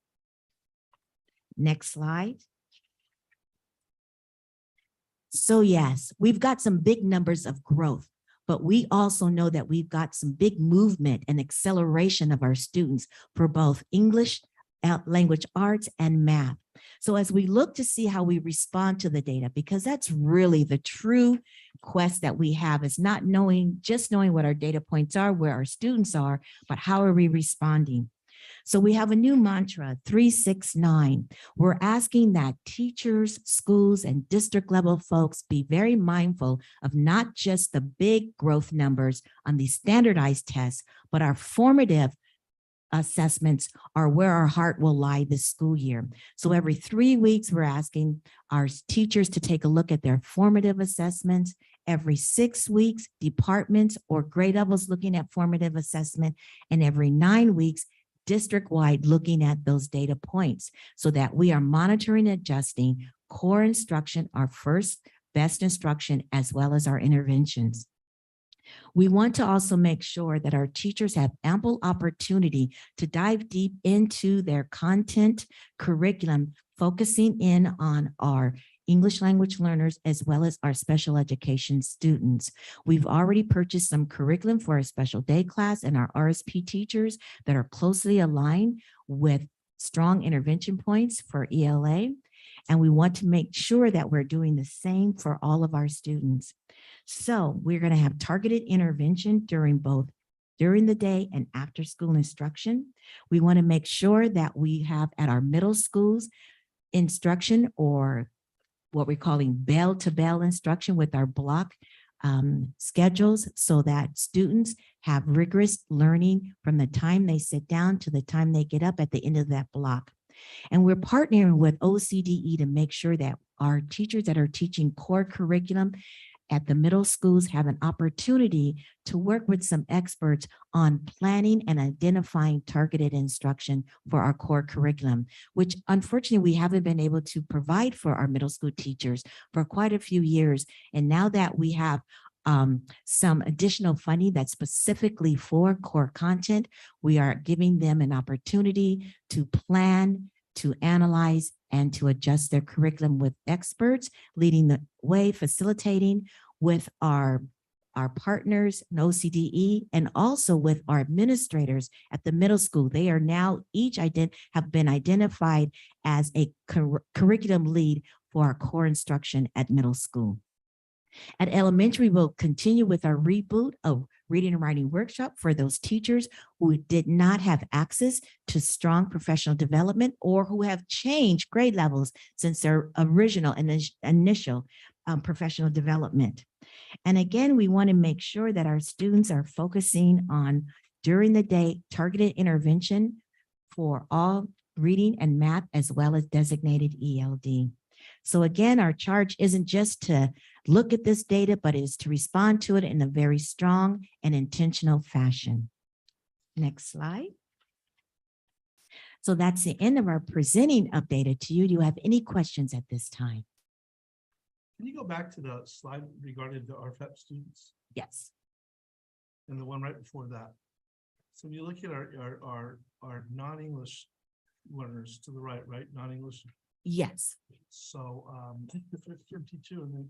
Next slide. So yes, we've got some big numbers of growth, but we also know that we've got some big movement and acceleration of our students for both English language arts and math. So as we look to see how we respond to the data, because that's really the true quest that we have, is not just knowing what our data points are, where our students are, but how are we responding? So we have a new mantra, 369. We're asking that teachers, schools, and district level folks be very mindful of not just the big growth numbers on these standardized tests, but our formative assessments are where our heart will lie this school year. So every 3 weeks, we're asking our teachers to take a look at their formative assessments. Every 6 weeks, departments or grade levels looking at formative assessment, and every 9 weeks, district-wide looking at those data points so that we are monitoring and adjusting core instruction, our first best instruction, as well as our interventions. We want to also make sure that our teachers have ample opportunity to dive deep into their content curriculum, focusing in on our English language learners, as well as our special education students. We've already purchased some curriculum for our special day class and our RSP teachers that are closely aligned with strong intervention points for ELA. And we want to make sure that we're doing the same for all of our students. So we're going to have targeted intervention during the day and after school instruction. We want to make sure that we have at our middle schools instruction, or what we're calling bell-to-bell instruction, with our block schedules, so that students have rigorous learning from the time they sit down to the time they get up at the end of that block. And we're partnering with OCDE to make sure that our teachers that are teaching core curriculum at the middle schools have an opportunity to work with some experts on planning and identifying targeted instruction for our core curriculum, which unfortunately we haven't been able to provide for our middle school teachers for quite a few years. And now that we have some additional funding that's specifically for core content, we are giving them an opportunity to plan, to analyze, and to adjust their curriculum with experts, leading the way, facilitating with our partners in OCDE, and also with our administrators at the middle school. They are now each have been identified as a curriculum lead for our core instruction at middle school. At elementary, we'll continue with our reboot of reading and writing workshop for those teachers who did not have access to strong professional development or who have changed grade levels since their original and initial professional development. And again, we want to make sure that our students are focusing on during the day targeted intervention for all reading and math, as well as designated ELD. So again, our charge isn't just to look at this data, but is to respond to it in a very strong and intentional fashion. Next slide. So that's the end of our presenting update to you. Do you have any questions at this time? Can you go back to the slide regarding the RFEP students Yes. and the one right before that? So when you look at our non-English learners to the right, non-English. Yes. So 52 and then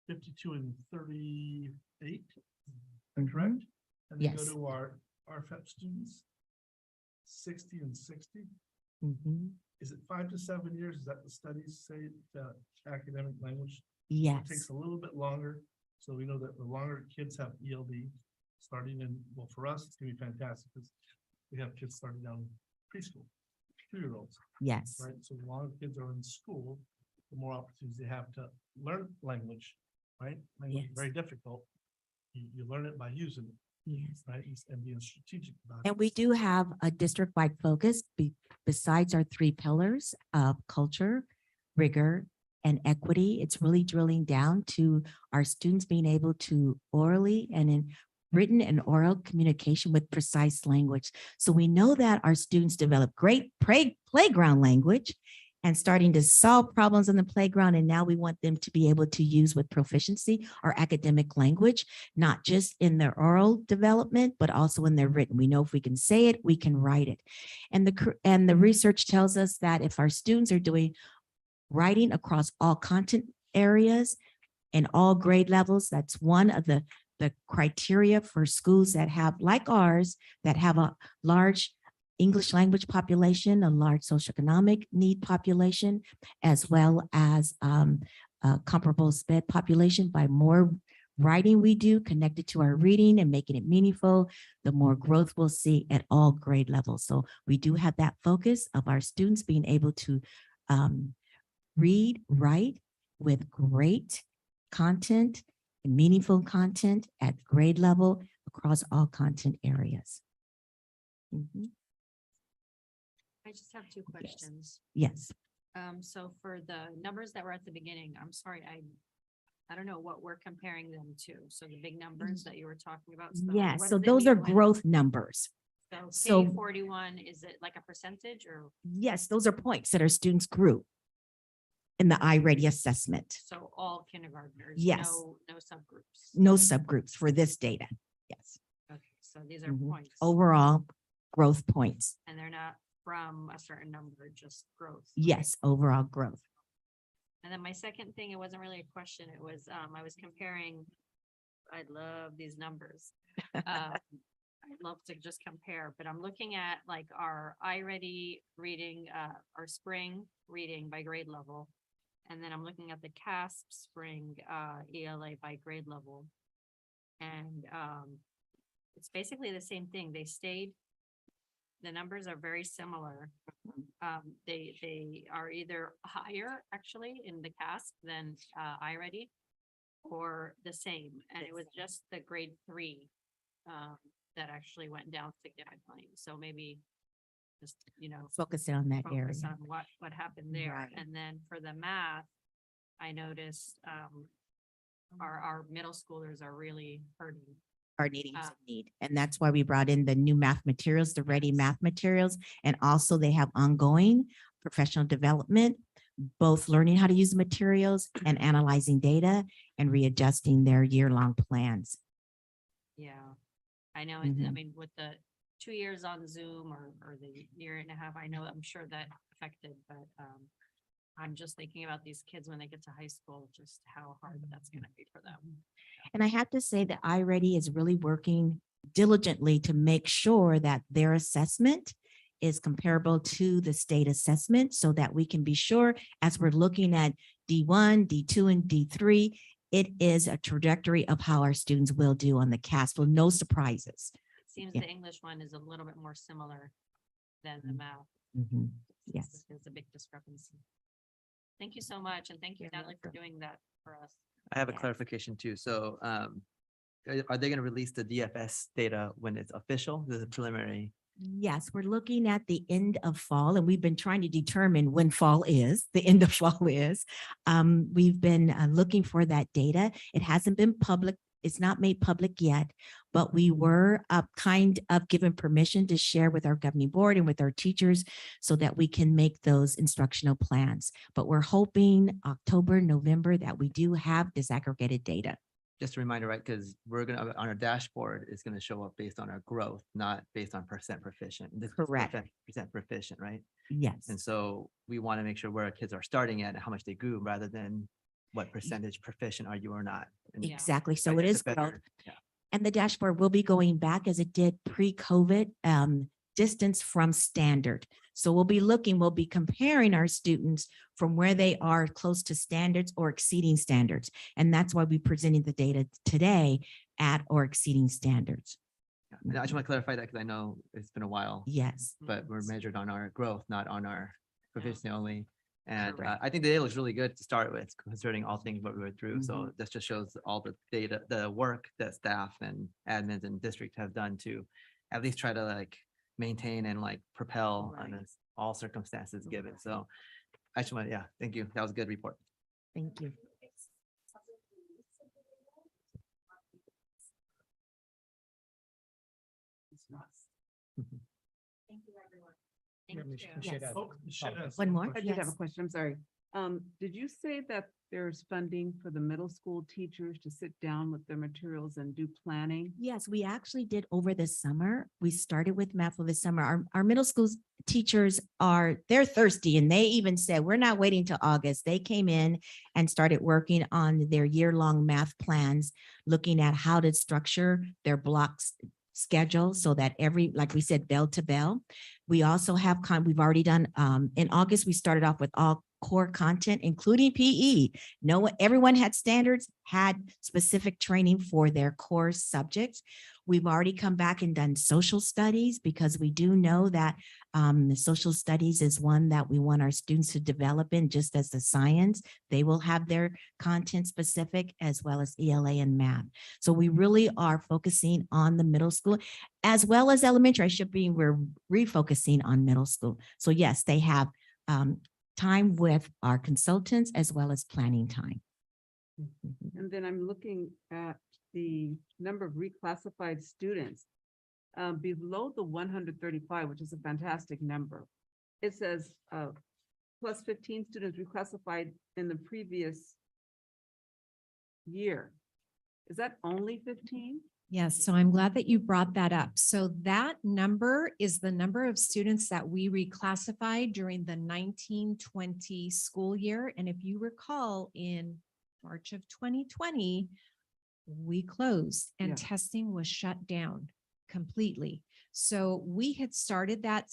52 and 38, correct? And then go Yes. to our RFEP students, 60 and 60. Mhm. Is it 5 to 7 years? Is that the studies say the academic language? It Yes. takes a little bit longer. So we know that the longer kids have ELD starting in, well, for us, it's gonna be fantastic because we have kids starting down preschool, 2-year-olds, Yes. right? So the longer kids are in school, the more opportunities they have to learn language, right? Language is Yes. very difficult. You learn it by using it, Yes. right? And being strategic about it. And we do have a district-wide focus besides our 3 pillars of culture, rigor, and equity. It's really drilling down to our students being able to orally and in written and oral communication with precise language. So we know that our students develop great playground language and starting to solve problems on the playground. And now we want them to be able to use with proficiency our academic language, not just in their oral development, but also in their written. We know if we can say it, we can write it. And the research tells us that if our students are doing writing across all content areas and all grade levels, that's one of the criteria for schools that have, like ours, that have a large English language population, a large socioeconomic need population, as well as a comparable SPED population. By more writing we do connected to our reading and making it meaningful, the more growth we'll see at all grade levels. So we do have that focus of our students being able to read, write with great content and meaningful content at grade level across all content areas. Mhm. I just have 2 questions. Yes. So for the numbers that were at the beginning, I'm sorry, I don't know what we're comparing them to. So the big numbers that you were talking about. Yes. what So does it those are mean when- growth numbers. So so- K41, is it like a percentage or Yes, those are points that our students grew in the iReady assessment. so all kindergartners? Yes. No subgroups. No subgroups for this data. Yes. Okay, so these are Mhm. points. Overall growth points. And they're not from a certain number, just growth. Yes, overall growth. And then my second thing, it wasn't really a question. It was, I was comparing, I love these numbers. I'd love to just compare, but I'm looking at like our iReady reading, our spring reading by grade level. And then I'm looking at the CASP spring ELA by grade level. And it's basically the same thing. They stayed, the numbers are very similar. They are either higher actually in the CASP than iReady or the same. And it was just the grade 3 that actually went down significantly. So maybe just, Focusing on that area. focus on what happened there. Right. And then for the math, I noticed our middle schoolers are really hurting. Are needing Ah. some need. And that's why we brought in the new math materials, the ready math materials. And also they have ongoing professional development, both learning how to use the materials and analyzing data and readjusting their year-long plans. Yeah, I know. I Mhm. mean, with the 2 years on Zoom or the year and a half, I know, I'm sure that affected, but I'm just thinking about these kids when they get to high school, just how hard that's gonna be for them. And I have to say that iReady is really working diligently to make sure that their assessment is comparable to the state assessment so that we can be sure as we're looking at D1, D2, and D3, it is a trajectory of how our students will do on the CAS. Well, no surprises. It seems Yeah. the English one is a little bit more similar than the math. Mhm. Yes. There's a big discrepancy. Thank you so much, and thank you, You're Natalie, for welcome. doing that for us. I have a Yes. clarification too. So are they going to release the DFS data when it's official? This is preliminary. Yes, we're looking at the end of fall, and we've been trying to determine when fall is, the end of fall is. We've been looking for that data. It hasn't been public. It's not made public yet, but we were kind of given permission to share with our governing board and with our teachers so that we can make those instructional plans. But we're hoping October, November that we do have disaggregated data. Just a reminder, right? Because we're going to, on our dashboard, it's going to show up based on our growth, not based on percent proficient. This is Correct. Percent proficient, right? Yes. And so we want to make sure where our kids are starting at and how much they grew rather than what percentage proficient are you or not. And Yeah. Exactly. So I it guess is a growth. better- Yeah. And the dashboard will be going back as it did pre-COVID, distance from standard. So we'll be comparing our students from where they are close to standards or exceeding standards. And that's why we presented the data today at or exceeding standards. Yeah. And I just want to clarify that because I know it's been a while, Yes. but we're measured on our growth, not on our proficiency only. And Correct. I think the data looks really good to start with, considering all things what we went through. So Mhm. this just shows all the data, the work that staff and admins and district have done to at least try to like maintain and like propel on Right. all circumstances given. So I just want to, yeah, thank you. That was a good report. Thank you. Thank you, everyone. Thank you. Yes. Oh, Michelle has One more? I did have a Yes. question, I'm sorry. Did you say that there's funding for the middle school teachers to sit down with their materials and do planning? Yes, we actually did over the summer. We started with math over the summer. Our middle school teachers they're thirsty and they even said, we're not waiting till August. They came in and started working on their year-long math plans, looking at how to structure their blocks schedule so that like we said, bell to bell. We also have we've already done, in August, we started off with all core content, including PE. Everyone had standards, had specific training for their core subjects. We've already come back and done social studies because we do know that the social studies is one that we want our students to develop in, just as the science. They will have their content specific as well as ELA and math. So we really are focusing on the middle school as well as elementary. We're refocusing on middle school. So yes, they have time with our consultants as well as planning time. And then I'm looking at the number of reclassified students. Below the 135, which is a fantastic number. It says plus 15 students reclassified in the previous year. Is that only 15? Yes, so I'm glad that you brought that up. So that number is the number of students that we reclassified during the 1920 school year. And if you recall, in March of 2020, we closed and Yeah. testing was shut down completely. So we had started that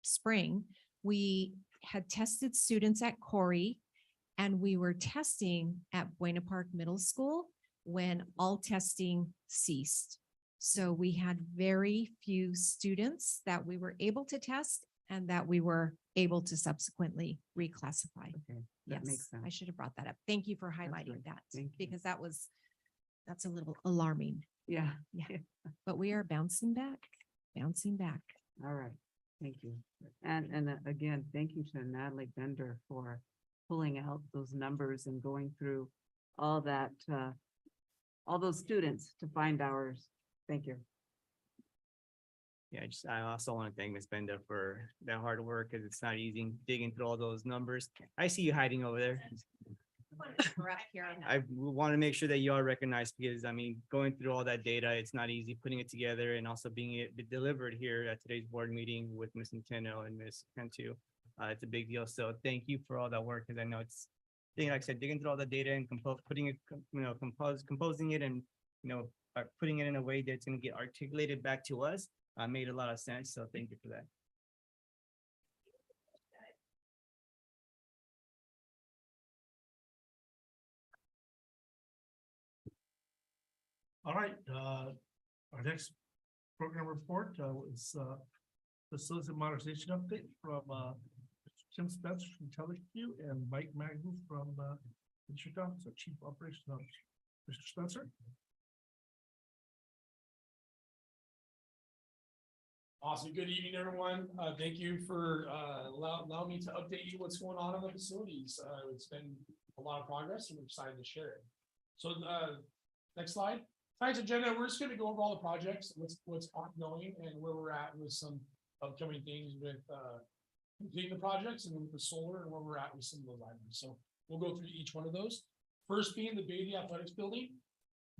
spring. We had tested students at Corey and we were testing at Buena Park Middle School when all testing ceased. So we had very few students that we were able to test and that we were able to subsequently reclassify. Okay, that makes Yes, sense. I should have brought that up. Thank you for highlighting great. that Thank you. because that's a little alarming, Yeah. Yeah. but we are bouncing back. All right, thank you. And again, thank you to Natalie Bender for pulling out those numbers and going through all that all those students to find ours. Thank you. Yeah, I also want to thank Ms. Benda for that hard work, because it's not easy digging through all those numbers. I see you hiding over there. I want to make sure that you are recognized, because I mean, going through all that data, it's not easy putting it together and also being it delivered here at today's board meeting with Ms. Nintendo and Ms. Cantu. It's a big deal. So thank you for all that work, because I know it's, like I said, digging through all the data and putting it, composing it, and by putting it in a way that's going to get articulated back to us, made a lot of sense. So thank you for that. All right, our next program report is facilities and modernization update from Tim Spencer from Teleview and Mike Magoo from District Office, our Chief Operations Officer. Mr. Spencer. Awesome. Good evening, everyone. Thank you for allowing me to update you what's going on in the facilities. It's been a lot of progress and we're excited to share it. So next slide. Tonight's agenda, we're just going to go over all the projects, what's ongoing and where we're at with some upcoming things with completing the projects and with the solar and where we're at with some of those items. So we'll go through each one of those. First being the Beatty Athletics Building.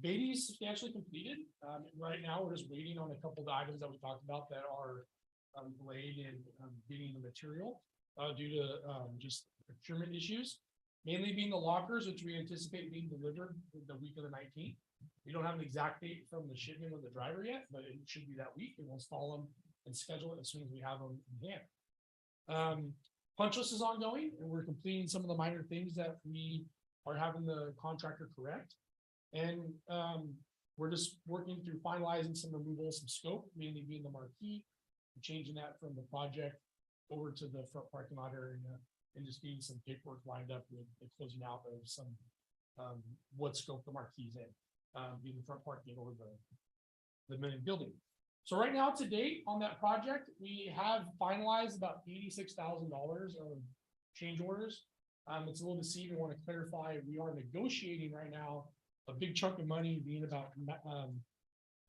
Beatty is substantially completed. Right now, we're just waiting on a couple of items that we talked about that are delayed in getting the material due to just procurement issues, mainly being the lockers, which we anticipate being delivered the week of the 19th. We don't have an exact date from the shipment of the driver yet, but it should be that week, and we'll install them and schedule it as soon as we have them in hand. Punch list is ongoing, and we're completing some of the minor things that we are having the contractor correct. And we're just working through finalizing some removal, some scope, mainly being the marquee, changing that from the project over to the front parking lot area, and just getting some paperwork lined up with the closing out of some what scope the marquee's in, being the front parking over the main building. So right now, to date on that project, we have finalized about $86,000 of change orders. It's a little deceiving. I want to clarify, we are negotiating right now a big chunk of money being about $119,000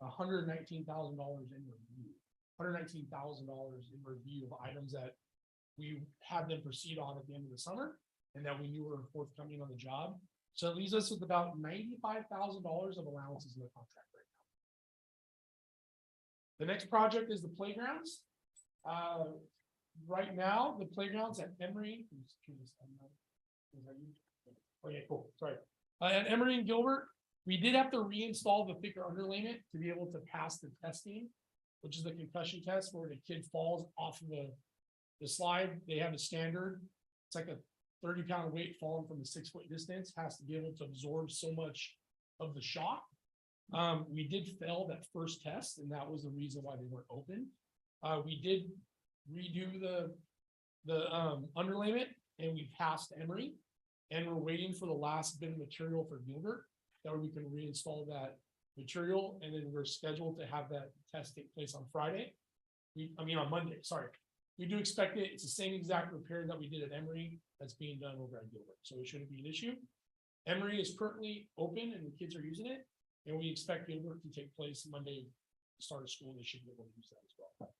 in review. $119,000 in review of items that we had them proceed on at the end of the summer and that we knew were forthcoming on the job. So it leaves us with about $95,000 of allowances in the contract right now. The next project is the playgrounds. Right now, the playgrounds at Emory. Okay, cool. Sorry. At Emory and Gilbert, we did have to reinstall the thicker underlayment to be able to pass the testing, which is the concussion test where the kid falls off of the slide. They have a standard. It's like a 30-pound weight falling from a 6-foot distance, has to be able to absorb so much of the shock. We did fail that first test, and that was the reason why they weren't open. We did redo the underlayment, and we passed Emory. And we're waiting for the last bit of material for Gilbert, that way we can reinstall that material, and then we're scheduled to have that test take place on Friday. On Monday, sorry. We do expect it. It's the same exact repair that we did at Emory that's being done over at Gilbert, so it shouldn't be an issue. Emory is currently open and the kids are using it, and we expect Gilbert to take place Monday, start of school. They should be able to use that as well.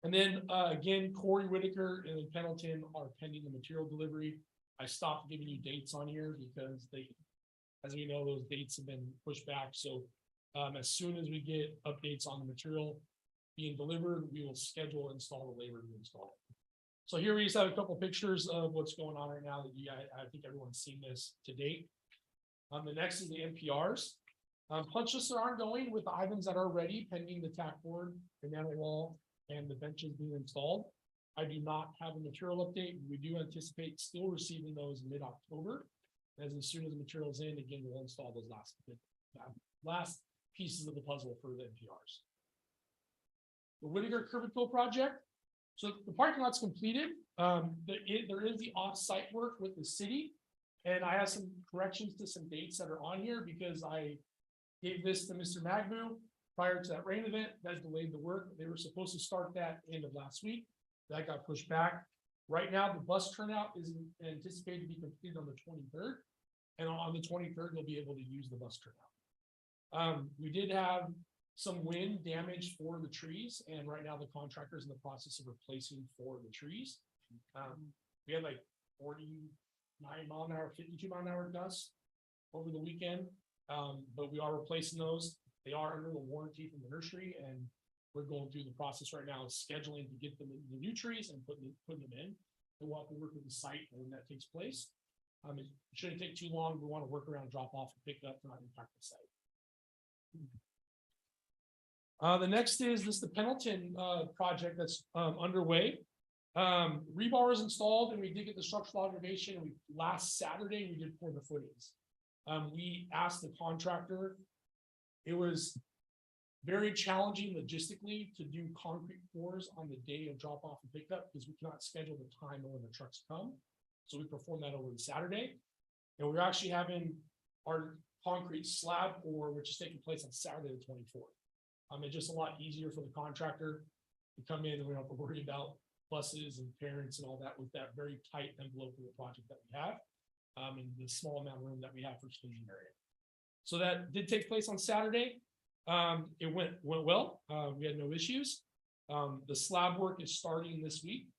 And then again, Corey Whitaker and Pendleton are pending the material delivery. I stopped giving you dates on here because as we know, those dates have been pushed back. So as soon as we get updates on the material being delivered, we will schedule and install the labor to install it. So here we just have a couple pictures of what's going on right now that I think everyone's seen this to date. The next is the NPRs. Punch lists are ongoing with the items that are ready pending the tack board, the nano wall, and the benches being installed. I do not have a material update. We do anticipate still receiving those mid-October. As soon as the material is in, again, we'll install those last pieces of the puzzle for the NPRs. The Whitaker Curb and Fill project. So the parking lot's completed. There is the off-site work with the city, and I have some corrections to some dates that are on here because I gave this to Mr. Magbu prior to that rain event. That delayed the work. They were supposed to start that end of last week. That got pushed back. Right now, the bus turnout is anticipated to be completed on the 23rd. And on the 23rd, you'll be able to use the bus turnout. We did have some wind damage for the trees, and right now the contractor is in the process of replacing 4 of the trees. We had like 49 mile an hour, 52 mile an hour gusts over the weekend, but we are replacing those. They are under the warranty from the nursery, and we're going through the process right now of scheduling to get them in the new trees and putting them in. And we'll have to work with the site when that takes place. It shouldn't take too long. We want to work around, drop off, and pick up, not impact the site. The next is the Pendleton project that's underway. Rebar is installed, and we did get the structural observation. Last Saturday, we did pour the footings. We asked the contractor. It was very challenging logistically to do concrete pours on the day of drop off and pickup because we cannot schedule the time when the trucks come. So we performed that over the Saturday, and we're actually having our concrete slab pour, which is taking place on Saturday the 24th. It's just a lot easier for the contractor to come in, and we don't have to worry about buses and parents and all that with that very tight envelope of the project that we have, and the small amount of room that we have for staging area. So that did take place on Saturday. It went well. We had no issues. The slab work is starting this week.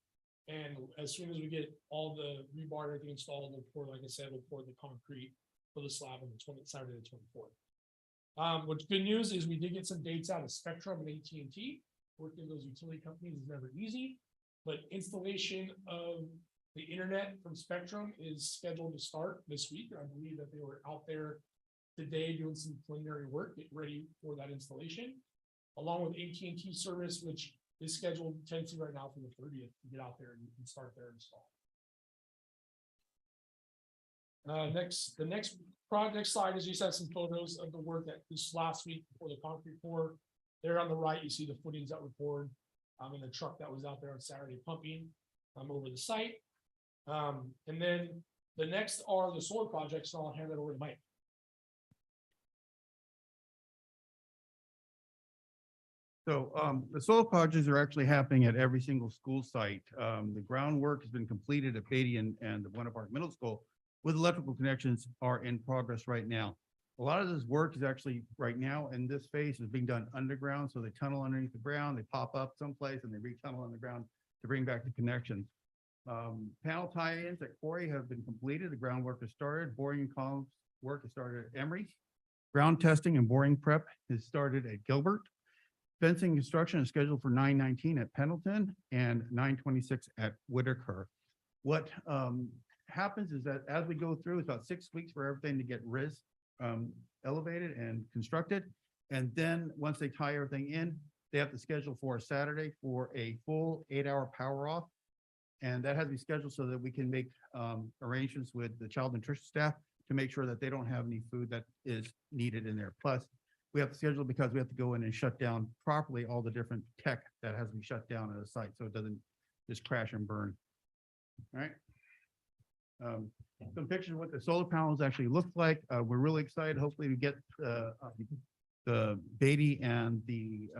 And as soon as we get all the rebar and everything installed, we'll pour, like I said, we'll pour the concrete for the slab on the Saturday the 24th. What's good news is we did get some dates out of Spectrum and AT&T. Working with those utility companies is never easy, but installation of the internet from Spectrum is scheduled to start this week. I believe that they were out there today doing some preliminary work, getting ready for that installation, along with AT&T service, which is scheduled tentatively right now for the 30th to get out there and start their install. The next project slide is you saw some photos of the work that this last week before the concrete pour. There on the right, you see the footings that were poured in the truck that was out there on Saturday pumping over the site. And then the next are the solar projects, so I'll hand it over to Mike. So the solar projects are actually happening at every single school site. The groundwork has been completed at Beatty and the Buena Park Middle School, with electrical connections are in progress right now. A lot of this work is actually right now in this phase is being done underground. So they tunnel underneath the ground, they pop up someplace and they re-tunnel underground to bring back the connections. Panel tie-ins at Quarry have been completed. The groundwork has started. Boring and columns work has started at Emory. Ground testing and boring prep has started at Gilbert. Fencing construction is scheduled for 9/19 at Pendleton and 9/26 at Whitaker. What happens is that as we go through, it's about 6 weeks for everything to get elevated and constructed. And then once they tie everything in, they have to schedule for a Saturday for a full 8-hour power off. And that has to be scheduled so that we can make arrangements with the child nutrition staff to make sure that they don't have any food that is needed in there. Plus, we have to schedule because we have to go in and shut down properly all the different tech that has to be shut down at a site so it doesn't just crash and burn. All right. Some pictures of what the solar panels actually look like. We're really excited. Hopefully we get the Beatty and the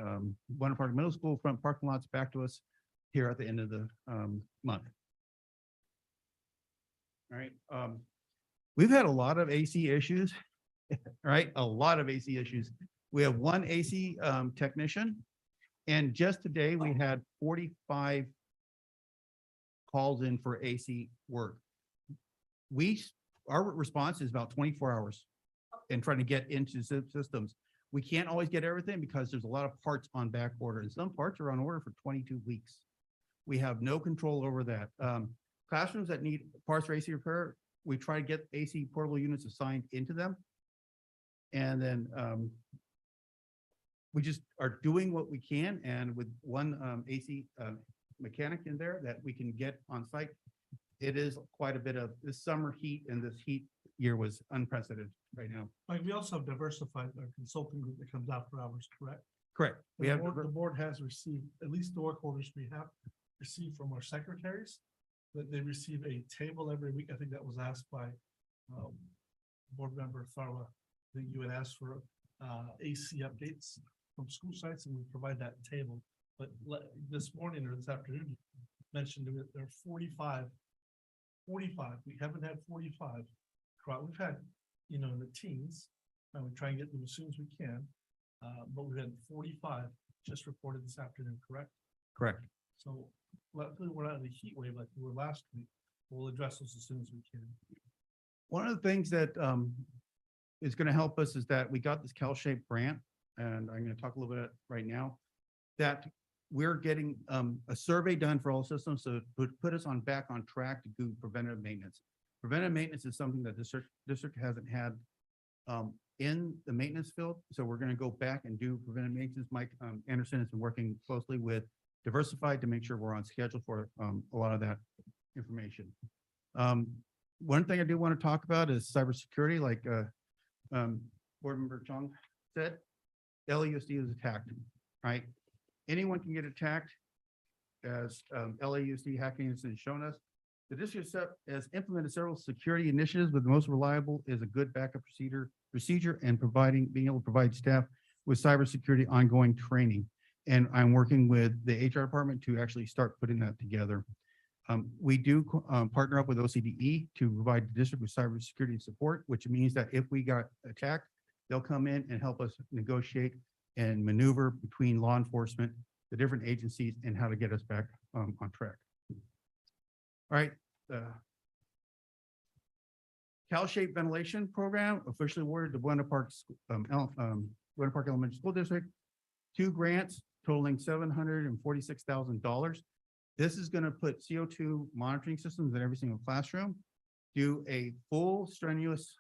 Buena Park Middle School front parking lots back to us here at the end of the month. All right. We've had a lot of AC issues, right? A lot of AC issues. We have one AC technician, and just today we had 45 calls in for AC work. Our response is about 24 hours and trying to get into systems. We can't always get everything because there's a lot of parts on back order, and some parts are on order for 22 weeks. We have no control over that. Classrooms that need parts for AC repair, we try to get AC portable units assigned into them. And then we just are doing what we can. And with one AC mechanic in there that we can get on site, it is quite a bit of this summer heat, and this heat year was unprecedented right now. Like, we also have diversified our consulting group that comes out for hours, correct? Correct. We have The board has received, at least the work orders we have received from our secretaries, that they receive a table every week. I think that was asked by board member Tharwa. I think you had asked for AC updates from school sites, and we provide that table. But this morning or this afternoon, mentioned that there are 45. We haven't had 45 we've had, you know, in the teens, and we try and get them as soon as we can. But we've had 45 just reported this afternoon, correct? Correct. So luckily, we're not in a heat wave like we were last week. We'll address those as soon as we can. One of the things that is going to help us is that we got this Cal-shaped grant, and I'm going to talk a little bit right now, that we're getting a survey done for all systems, so it would put us back on track to do preventive maintenance. Preventive maintenance is something that the district hasn't had in the maintenance field, so we're going to go back and do preventive maintenance. Mike Anderson has been working closely with Diversified to make sure we're on schedule for a lot of that information. One thing I do want to talk about is cybersecurity, like Board Member Chung said, LAUSD is attacked, right? Anyone can get attacked, as LAUSD hacking has shown us. The district has implemented several security initiatives, but the most reliable is a good backup procedure and being able to provide staff with cybersecurity ongoing training. And I'm working with the HR department to actually start putting that together. We do partner up with OCDE to provide the district with cybersecurity support, which means that if we got attacked, they'll come in and help us negotiate and maneuver between law enforcement, the different agencies, and how to get us back on track. All right. Cal-shaped ventilation program officially awarded to Buena Park Elementary School District 2 grants totaling $746,000. This is going to put CO2 monitoring systems in every single classroom, do a full strenuous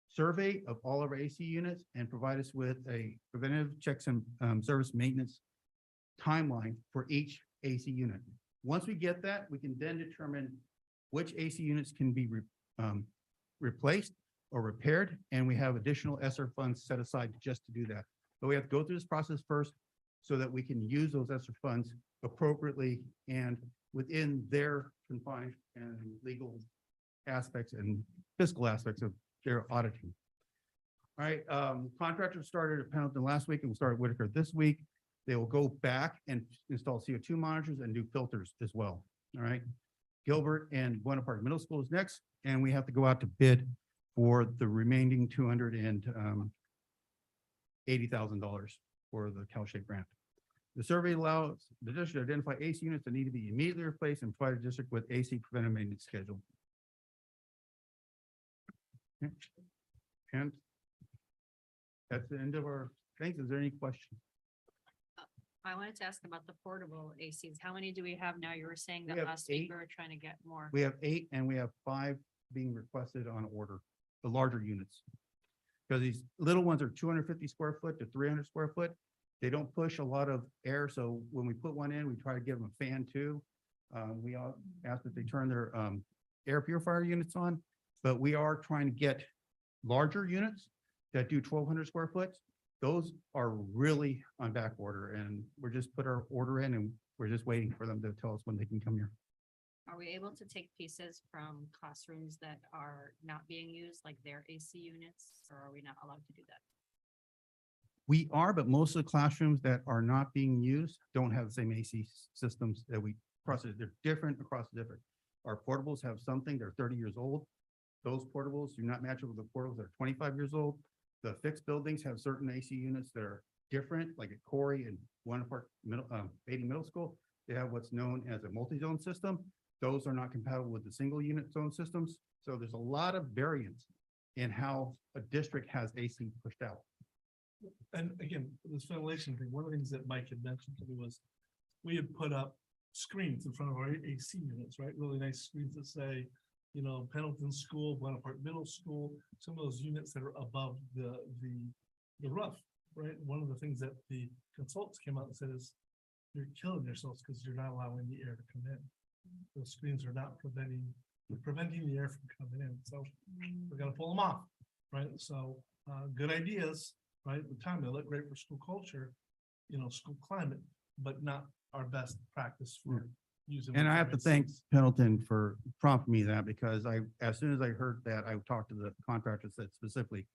survey of all of our AC units, and provide us with a preventative checks and service maintenance timeline for each AC unit. Once we get that, we can then determine which AC units can be replaced or repaired, and we have additional ESSER funds set aside just to do that. But we have to go through this process first so that we can use those ESSER funds appropriately and within their confined and legal aspects and fiscal aspects of their auditing. All right, contractors started at Pendleton last week and we started Whitaker this week. They will go back and install CO2 monitors and do filters as well. All right. Gilbert and Buena Park Middle School is next, and we have to go out to bid for the remaining $280,000 for the Cal-shaped grant. The survey allows the district to identify AC units that need to be immediately replaced and provide the district with AC preventive maintenance schedule. Okay. And that's the end of our things. Is there any questions? I wanted to ask about the portable ACs. How many do we have now? You were saying We that have last week 8. we were trying to get more. We have 8 and we have 5 being requested on order, the larger units. Because these little ones are 250 square foot to 300 square foot. They don't push a lot of air. So when we put one in, we try to give them a fan too. We all ask that they turn their air purifier units on, but we are trying to get larger units that do 1,200 square foot. Those are really on back order, and we're just put our order in and we're just waiting for them to tell us when they can come here. Are we able to take pieces from classrooms that are not being used, like their AC units, or are we not allowed to do that? We are, but most of the classrooms that are not being used don't have the same AC systems that we process. They're different across the different. Our portables have something, they're 30 years old. Those portables do not match up with the portables that are 25 years old. The fixed buildings have certain AC units that are different, like at Corey and Buena Park Beatty Middle School. They have what's known as a multi-zone system. Those are not compatible with the single unit zone systems. So there's a lot of variance in how a district has AC pushed out. And again, this ventilation thing, one of the things that Mike had mentioned to me was we had put up screens in front of our AC units, right? Really nice screens that say, you know, Pendleton School, Buena Park Middle School, some of those units that are above the roof, right? One of the things that the consultants came out and said is you're killing yourselves because you're not allowing the air to come in. Those screens are not preventing the air from coming in. So we're gonna pull them off, right? So good ideas, right? At the time they look great for school culture, you know, school climate, but not our best practice for using. And I have to thank Pendleton for prompting me that, because as soon as I heard that, I talked to the contractor, said specifically,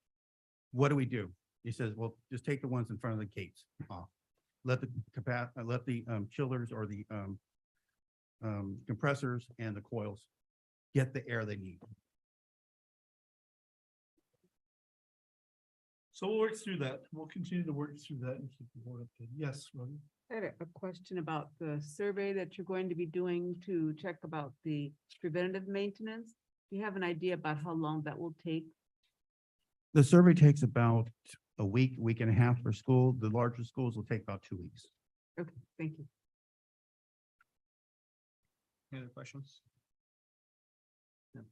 what do we do? He says, well, just take the ones in front of the gates off. Let the chillers or the compressors and the coils get the air they need. So we'll work through that. We'll continue to work through that and keep the board updated. Yes, Rodney? I had a question about the survey that you're going to be doing to check about the preventative maintenance. Do you have an idea about how long that will take? The survey takes about a week, week and a half for school. The larger schools will take about 2 weeks. Okay, thank you. Any other questions? No.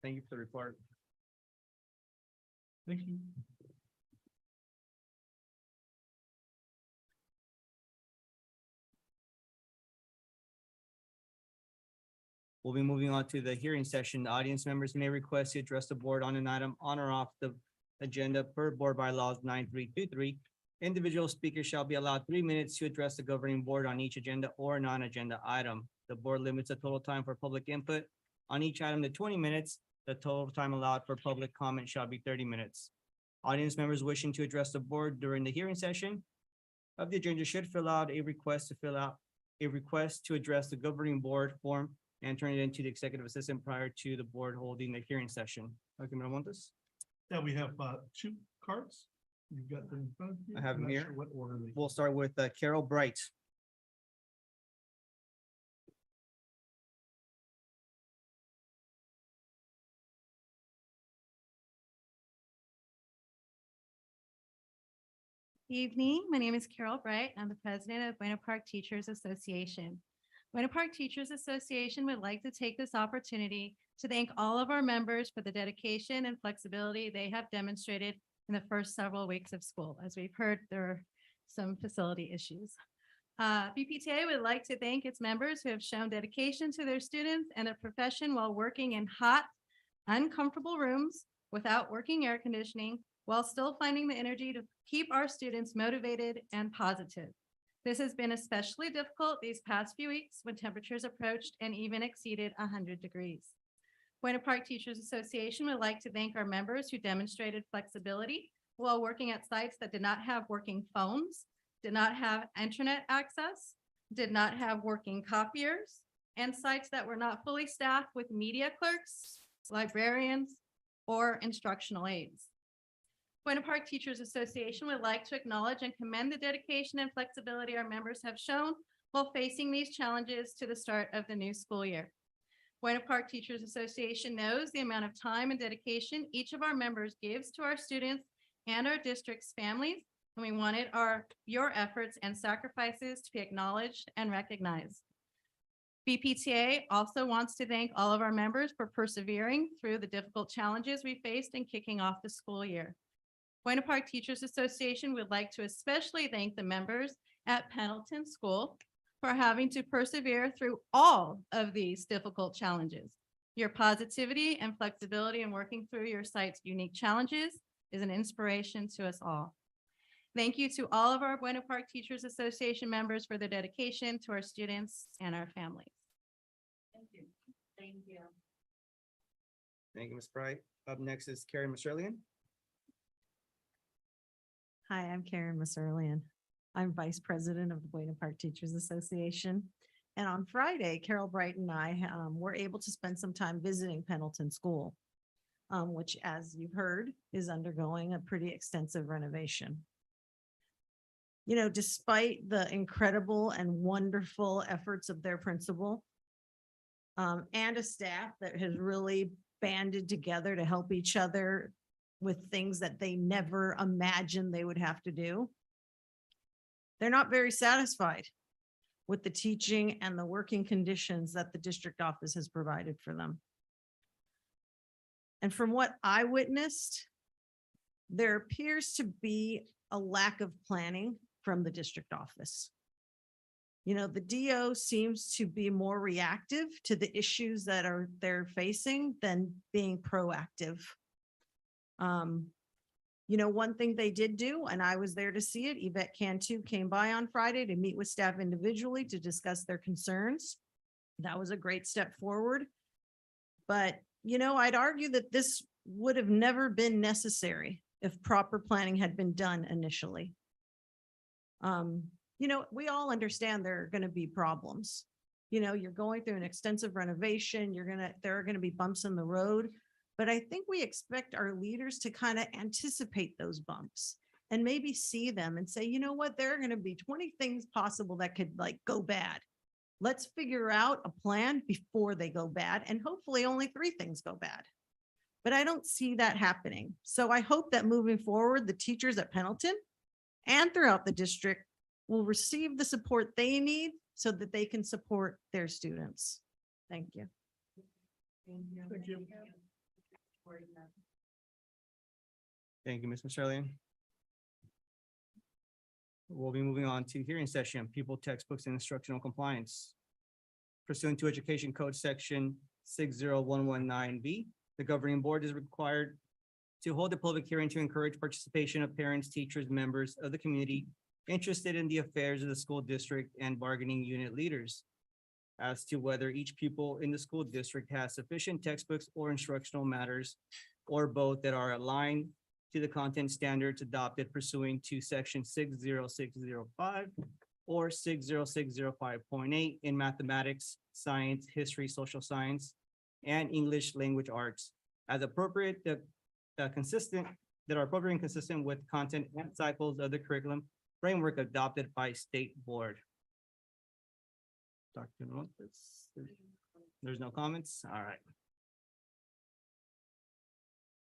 Thank you for the report. Thank you. We'll be moving on to the hearing session. The audience members may request to address the board on an item on or off the agenda per board bylaws 9323. Individual speakers shall be allowed 3 minutes to address the governing board on each agenda or non-agenda item. The board limits the total time for public input on each item to 20 minutes. The total time allowed for public comment shall be 30 minutes. Audience members wishing to address the board during the hearing session of the agenda should fill out a request to address the governing board form and turn it into the executive assistant prior to the board holding the hearing session. Dr. Miramontes? Yeah, we have 2 cards. You've got them in front of you. I have I'm them not here. sure what order they. We'll start with Carol Bright. Evening, my name is Carol Bright. I'm the president of Buena Park Teachers Association. Buena Park Teachers Association would like to take this opportunity to thank all of our members for the dedication and flexibility they have demonstrated in the first several weeks of school. As we've heard, there are some facility issues. BPTA would like to thank its members who have shown dedication to their students and their profession while working in hot, uncomfortable rooms without working air conditioning, while still finding the energy to keep our students motivated and positive. This has been especially difficult these past few weeks when temperatures approached and even exceeded 100 degrees. Buena Park Teachers Association would like to thank our members who demonstrated flexibility while working at sites that did not have working phones, did not have internet access, did not have working copiers, and sites that were not fully staffed with media clerks, librarians, or instructional aides. Buena Park Teachers Association would like to acknowledge and commend the dedication and flexibility our members have shown while facing these challenges to the start of the new school year. Buena Park Teachers Association knows the amount of time and dedication each of our members gives to our students and our district's families, and we wanted your efforts and sacrifices to be acknowledged and recognized. BPTA also wants to thank all of our members for persevering through the difficult challenges we faced in kicking off the school year. Buena Park Teachers Association would like to especially thank the members at Pendleton School for having to persevere through all of these difficult challenges. Your positivity and flexibility in working through your site's unique challenges is an inspiration to us all. Thank you to all of our Buena Park Teachers Association members for their dedication to our students and our families. Thank you. Thank you. Thank you, Ms. Bright. Up next is Carrie Maserlian. Hi, I'm Karen Maserlian. I'm Vice President of the Buena Park Teachers Association. And on Friday, Carol Bright and I were able to spend some time visiting Pendleton School, which, as you've heard, is undergoing a pretty extensive renovation. You know, despite the incredible and wonderful efforts of their principal and a staff that has really banded together to help each other with things that they never imagined they would have to do, they're not very satisfied with the teaching and the working conditions that the district office has provided for them. And from what I witnessed, there appears to be a lack of planning from the district office. You know, the DO seems to be more reactive to the issues that they're facing than being proactive. You know, one thing they did do, and I was there to see it, Yvette Cantu came by on Friday to meet with staff individually to discuss their concerns. That was a great step forward. But, you know, I'd argue that this would have never been necessary if proper planning had been done initially. You know, we all understand there are going to be problems. You know, you're going through an extensive renovation. There are going to be bumps in the road. But I think we expect our leaders to kind of anticipate those bumps and maybe see them and say, you know what, there are going to be 20 things possible that could like go bad. Let's figure out a plan before they go bad, and hopefully only 3 things go bad. But I don't see that happening. So I hope that moving forward, the teachers at Pendleton and throughout the district will receive the support they need so that they can support their students. Thank you. Thank you. Thank you, Ms. Mastralian. We'll be moving on to hearing session, pupil textbooks and instructional compliance. Pursuant to Education Code Section 60119B, the governing board is required to hold a public hearing to encourage participation of parents, teachers, members of the community interested in the affairs of the school district and bargaining unit leaders as to whether each pupil in the school district has sufficient textbooks or instructional matters or both that are aligned to the content standards adopted pursuant to Section 60605 or 60605.8 in mathematics, science, history, social science, and English language arts as appropriate, that are appropriate and consistent with content and cycles of the curriculum framework adopted by state board. Dr. Montes, there's no comments. All right.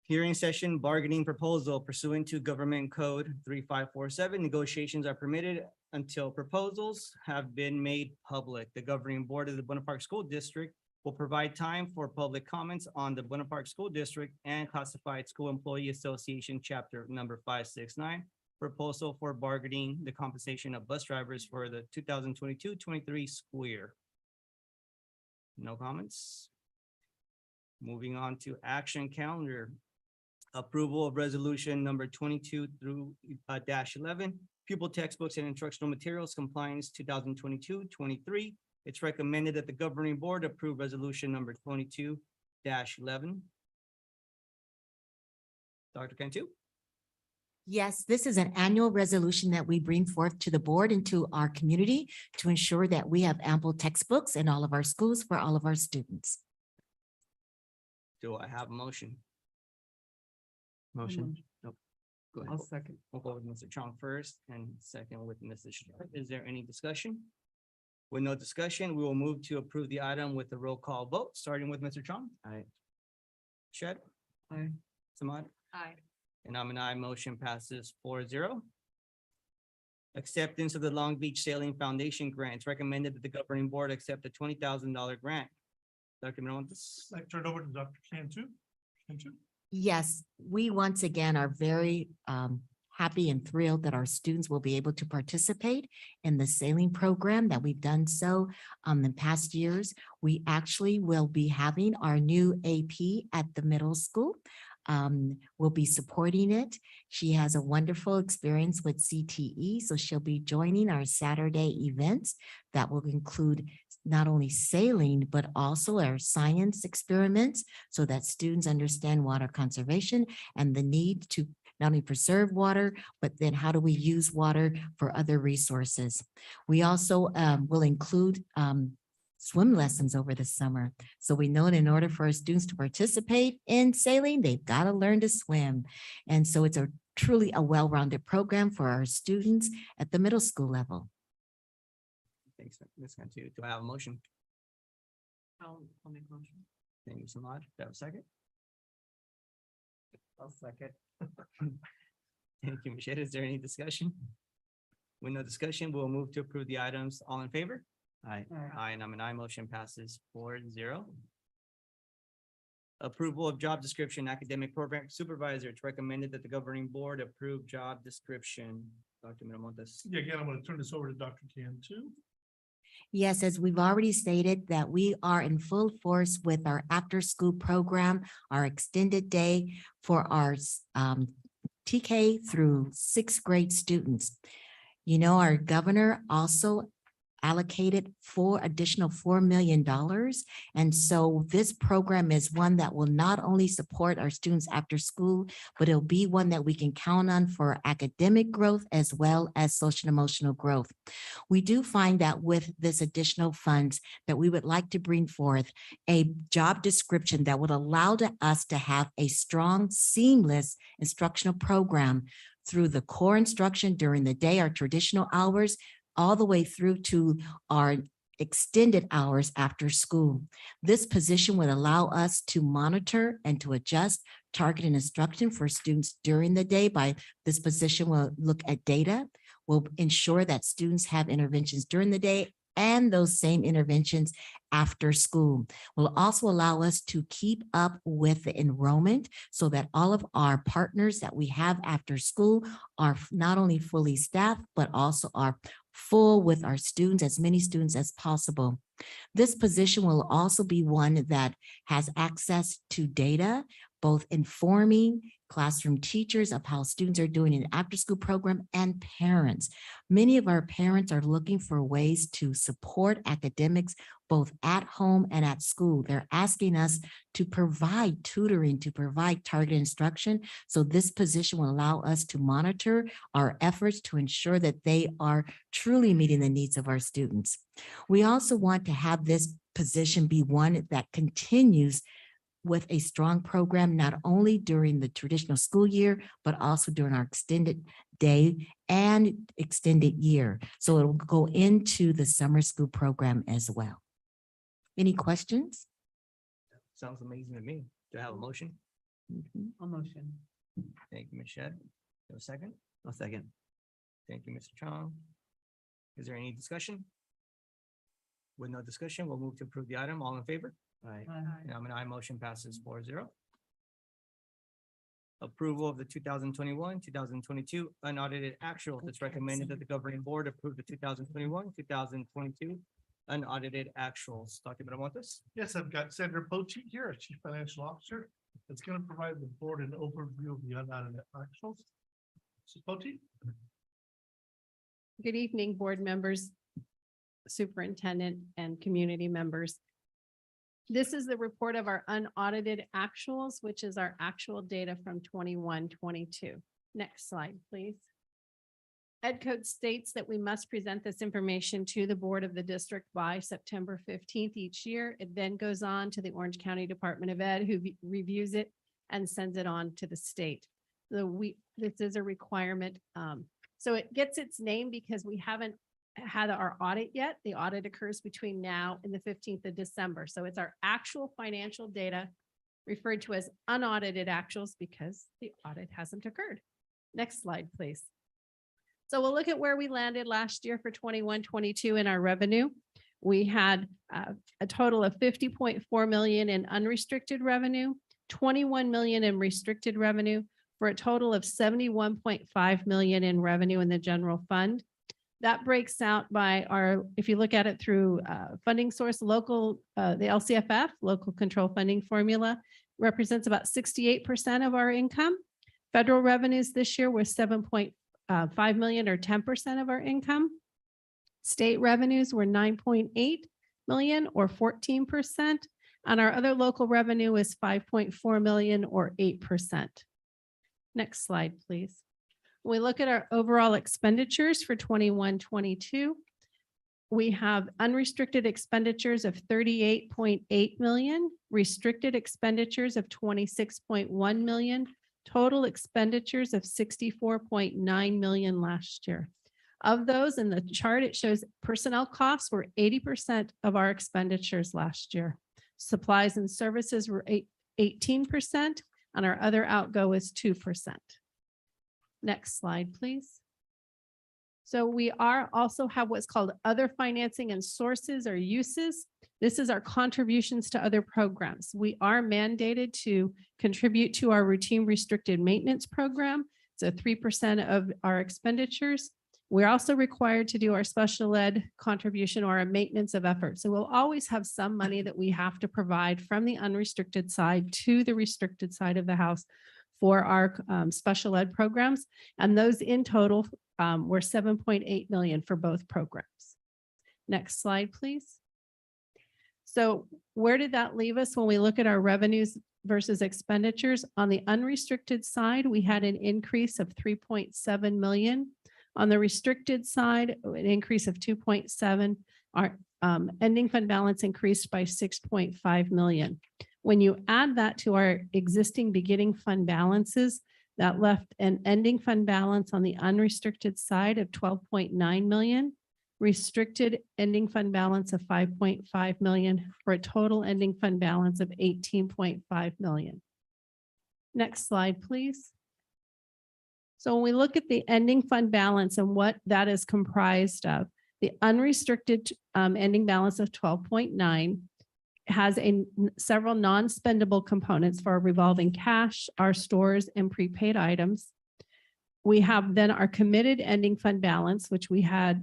Hearing session, bargaining proposal pursuant to Government Code 3547. Negotiations are permitted until proposals have been made public. The governing board of the Buena Park School District will provide time for public comments on the Buena Park School District and Classified School Employee Association, Chapter number 569, proposal for bargaining the compensation of bus drivers for the 2022-23 school year. No comments. Moving on to action calendar. Approval of resolution number 22 through -11, pupil textbooks and instructional materials compliance 2022-23. It's recommended that the governing board approve resolution number 22-11. Dr. Cantu? Yes, this is an annual resolution that we bring forth to the board and to our community to ensure that we have ample textbooks in all of our schools for all of our students. Do I have a motion? Motion. Nope. Go ahead. I'll second. We'll go with Mr. Chong first and second with Mrs. Sharp. Is there any discussion? With no discussion, we will move to approve the item with the roll call vote, starting with Mr. Chong. Aye. Shed? Aye. Samad? Aye. And I'm an aye, motion passes 4-0. Acceptance of the Long Beach Sailing Foundation grants recommended that the governing board accept a $20,000 grant. Dr. Menomintis? Like, turn it over to Dr. Cantu. Cantu? Yes, we once again are very happy and thrilled that our students will be able to participate in the sailing program that we've done so in past years. We actually will be having our new AP at the middle school. We'll be supporting it. She has a wonderful experience with CTE, so she'll be joining our Saturday events that will include not only sailing, but also our science experiments so that students understand water conservation and the need to not only preserve water, but then how do we use water for other resources. We also will include swim lessons over the summer. So we know that in order for our students to participate in sailing, they've got to learn to swim. And so it's truly a well-rounded program for our students at the middle school level. Thanks, Ms. Cantu. Do I have a motion? I'll make a motion. Thank you so much. Do I have a second? I'll second. Thank you, Michelle. Is there any discussion? With no discussion, we'll move to approve the items. All in favor? Aye. Aye, and I'm an aye, motion passes 4-0. Approval of job description, academic program supervisor. It's recommended that the governing board approve job description. Dr. Miramontes. Yeah, again, I'm going to turn this over to Dr. Cantu. Yes, as we've already stated that we are in full force with our after-school program, our extended day for our TK through 6th grade students. You know, our governor also allocated additional $4 million. And so this program is one that will not only support our students after school, but it'll be one that we can count on for academic growth as well as social and emotional growth. We do find that with this additional funds that we would like to bring forth a job description that would allow us to have a strong, seamless instructional program through the core instruction during the day, our traditional hours, all the way through to our extended hours after school. This position would allow us to monitor and to adjust targeted instruction for students during the day. By this position will look at data, will ensure that students have interventions during the day and those same interventions after school. Will also allow us to keep up with the enrollment so that all of our partners that we have after school are not only fully staffed, but also are full with our students, as many students as possible. This position will also be one that has access to data, both informing classroom teachers of how students are doing in the after-school program and parents. Many of our parents are looking for ways to support academics both at home and at school. They're asking us to provide tutoring, to provide targeted instruction. So this position will allow us to monitor our efforts to ensure that they are truly meeting the needs of our students. We also want to have this position be one that continues with a strong program, not only during the traditional school year, but also during our extended day and extended year. So it will go into the summer school program as well. Any questions? Sounds amazing to me. Do I have a motion? A motion. Thank you, Ms. Shedd. No second? No second. Thank you, Mr. Chong. Is there any discussion? With no discussion, we'll move to approve the item. All in favor? Aye. And I'm an aye, motion passes 4-0. Approval of the 2021, 2022 unaudited actuals. It's recommended that the governing board approve the 2021, 2022 unaudited actuals. Dr. Miramontes? Yes, I've got Sandra Pochi here, our Chief Financial Officer. That's going to provide the board an overview of the unaudited actuals. Mrs. Pochi? Good evening, board members, superintendent, and community members. This is the report of our unaudited actuals, which is our actual data from 21-22. Next slide, please. Ed Code states that we must present this information to the board of the district by September 15th each year. It then goes on to the Orange County Department of Ed, who reviews it and sends it on to the state. So this is a requirement. So it gets its name because we haven't had our audit yet. The audit occurs between now and the 15th of December. So it's our actual financial data referred to as unaudited actuals because the audit hasn't occurred. Next slide, please. So we'll look at where we landed last year for 21-22 in our revenue. We had a total of 50.4 million in unrestricted revenue, 21 million in restricted revenue, for a total of 71.5 million in revenue in the general fund. That breaks out by our, if you look at it through funding source, local, the LCFF, local control funding formula, represents about 68% of our income. Federal revenues this year were 7.5 million or 10% of our income. State revenues were 9.8 million or 14%. And our other local revenue is 5.4 million or 8%. Next slide, please. When we look at our overall expenditures for 21-22, we have unrestricted expenditures of 38.8 million, restricted expenditures of 26.1 million, total expenditures of 64.9 million last year. Of those, in the chart, it shows personnel costs were 80% of our expenditures last year. Supplies and services were 18%, and our other outgo was 2%. Next slide, please. So we also have what's called other financing and sources or uses. This is our contributions to other programs. We are mandated to contribute to our routine restricted maintenance program. It's a 3% of our expenditures. We're also required to do our special ed contribution or a maintenance of effort. So we'll always have some money that we have to provide from the unrestricted side to the restricted side of the house for our special ed programs. And those in total were 7.8 million for both programs. Next slide, please. So where did that leave us when we look at our revenues versus expenditures? On the unrestricted side, we had an increase of 3.7 million. On the restricted side, an increase of 2.7. Our ending fund balance increased by 6.5 million. When you add that to our existing beginning fund balances, that left an ending fund balance on the unrestricted side of 12.9 million, restricted ending fund balance of 5.5 million, for a total ending fund balance of 18.5 million. Next slide, please. So when we look at the ending fund balance and what that is comprised of, the unrestricted ending balance of 12.9 has several non-spendable components for our revolving cash, our stores, and prepaid items. We have then our committed ending fund balance, which we had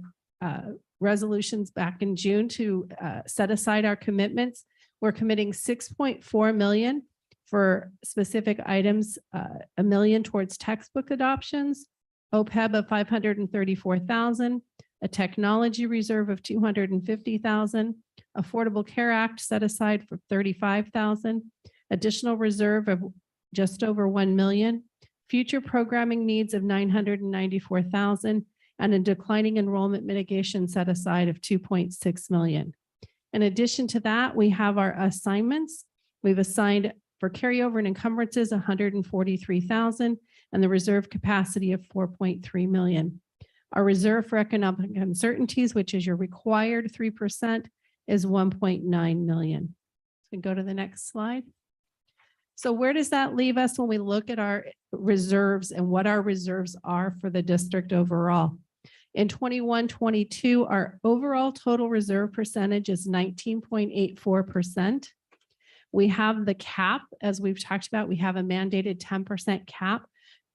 resolutions back in June to set aside our commitments. We're committing 6.4 million for specific items, $1 million towards textbook adoptions, OPEB of 534,000, a technology reserve of 250,000, Affordable Care Act set aside for 35,000, additional reserve of just over 1 million, future programming needs of 994,000, and a declining enrollment mitigation set aside of 2.6 million. In addition to that, we have our assignments. We've assigned for carryover and encumbrances 143,000 and the reserve capacity of 4.3 million. Our reserve for economic uncertainties, which is your required 3%, is 1.9 million. So go to the next slide. So where does that leave us when we look at our reserves and what our reserves are for the district overall? In 21-22, our overall total reserve percentage is 19.84%. We have the cap, as we've talked about, we have a mandated 10% cap.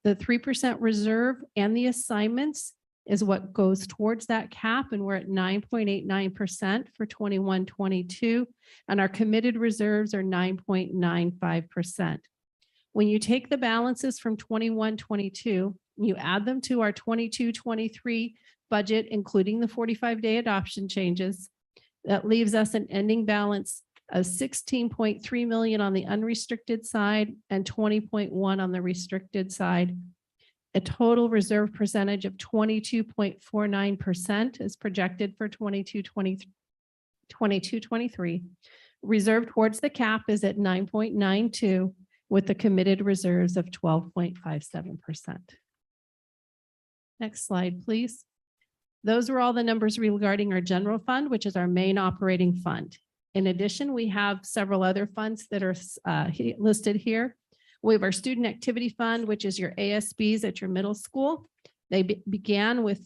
The 3% reserve and the assignments is what goes towards that cap, and we're at 9.89% for 21-22, and our committed reserves are 9.95%. When you take the balances from 21-22, you add them to our 22-23 budget, including the 45-day adoption changes, that leaves us an ending balance of 16.3 million on the unrestricted side and 20.1 on the restricted side. A total reserve percentage of 22.49% is projected for 22-23. Reserve towards the cap is at 9.92 with the committed reserves of 12.57%. Next slide, please. Those are all the numbers regarding our general fund, which is our main operating fund. In addition, we have several other funds that are listed here. We have our student activity fund, which is your ASBs at your middle school. They began with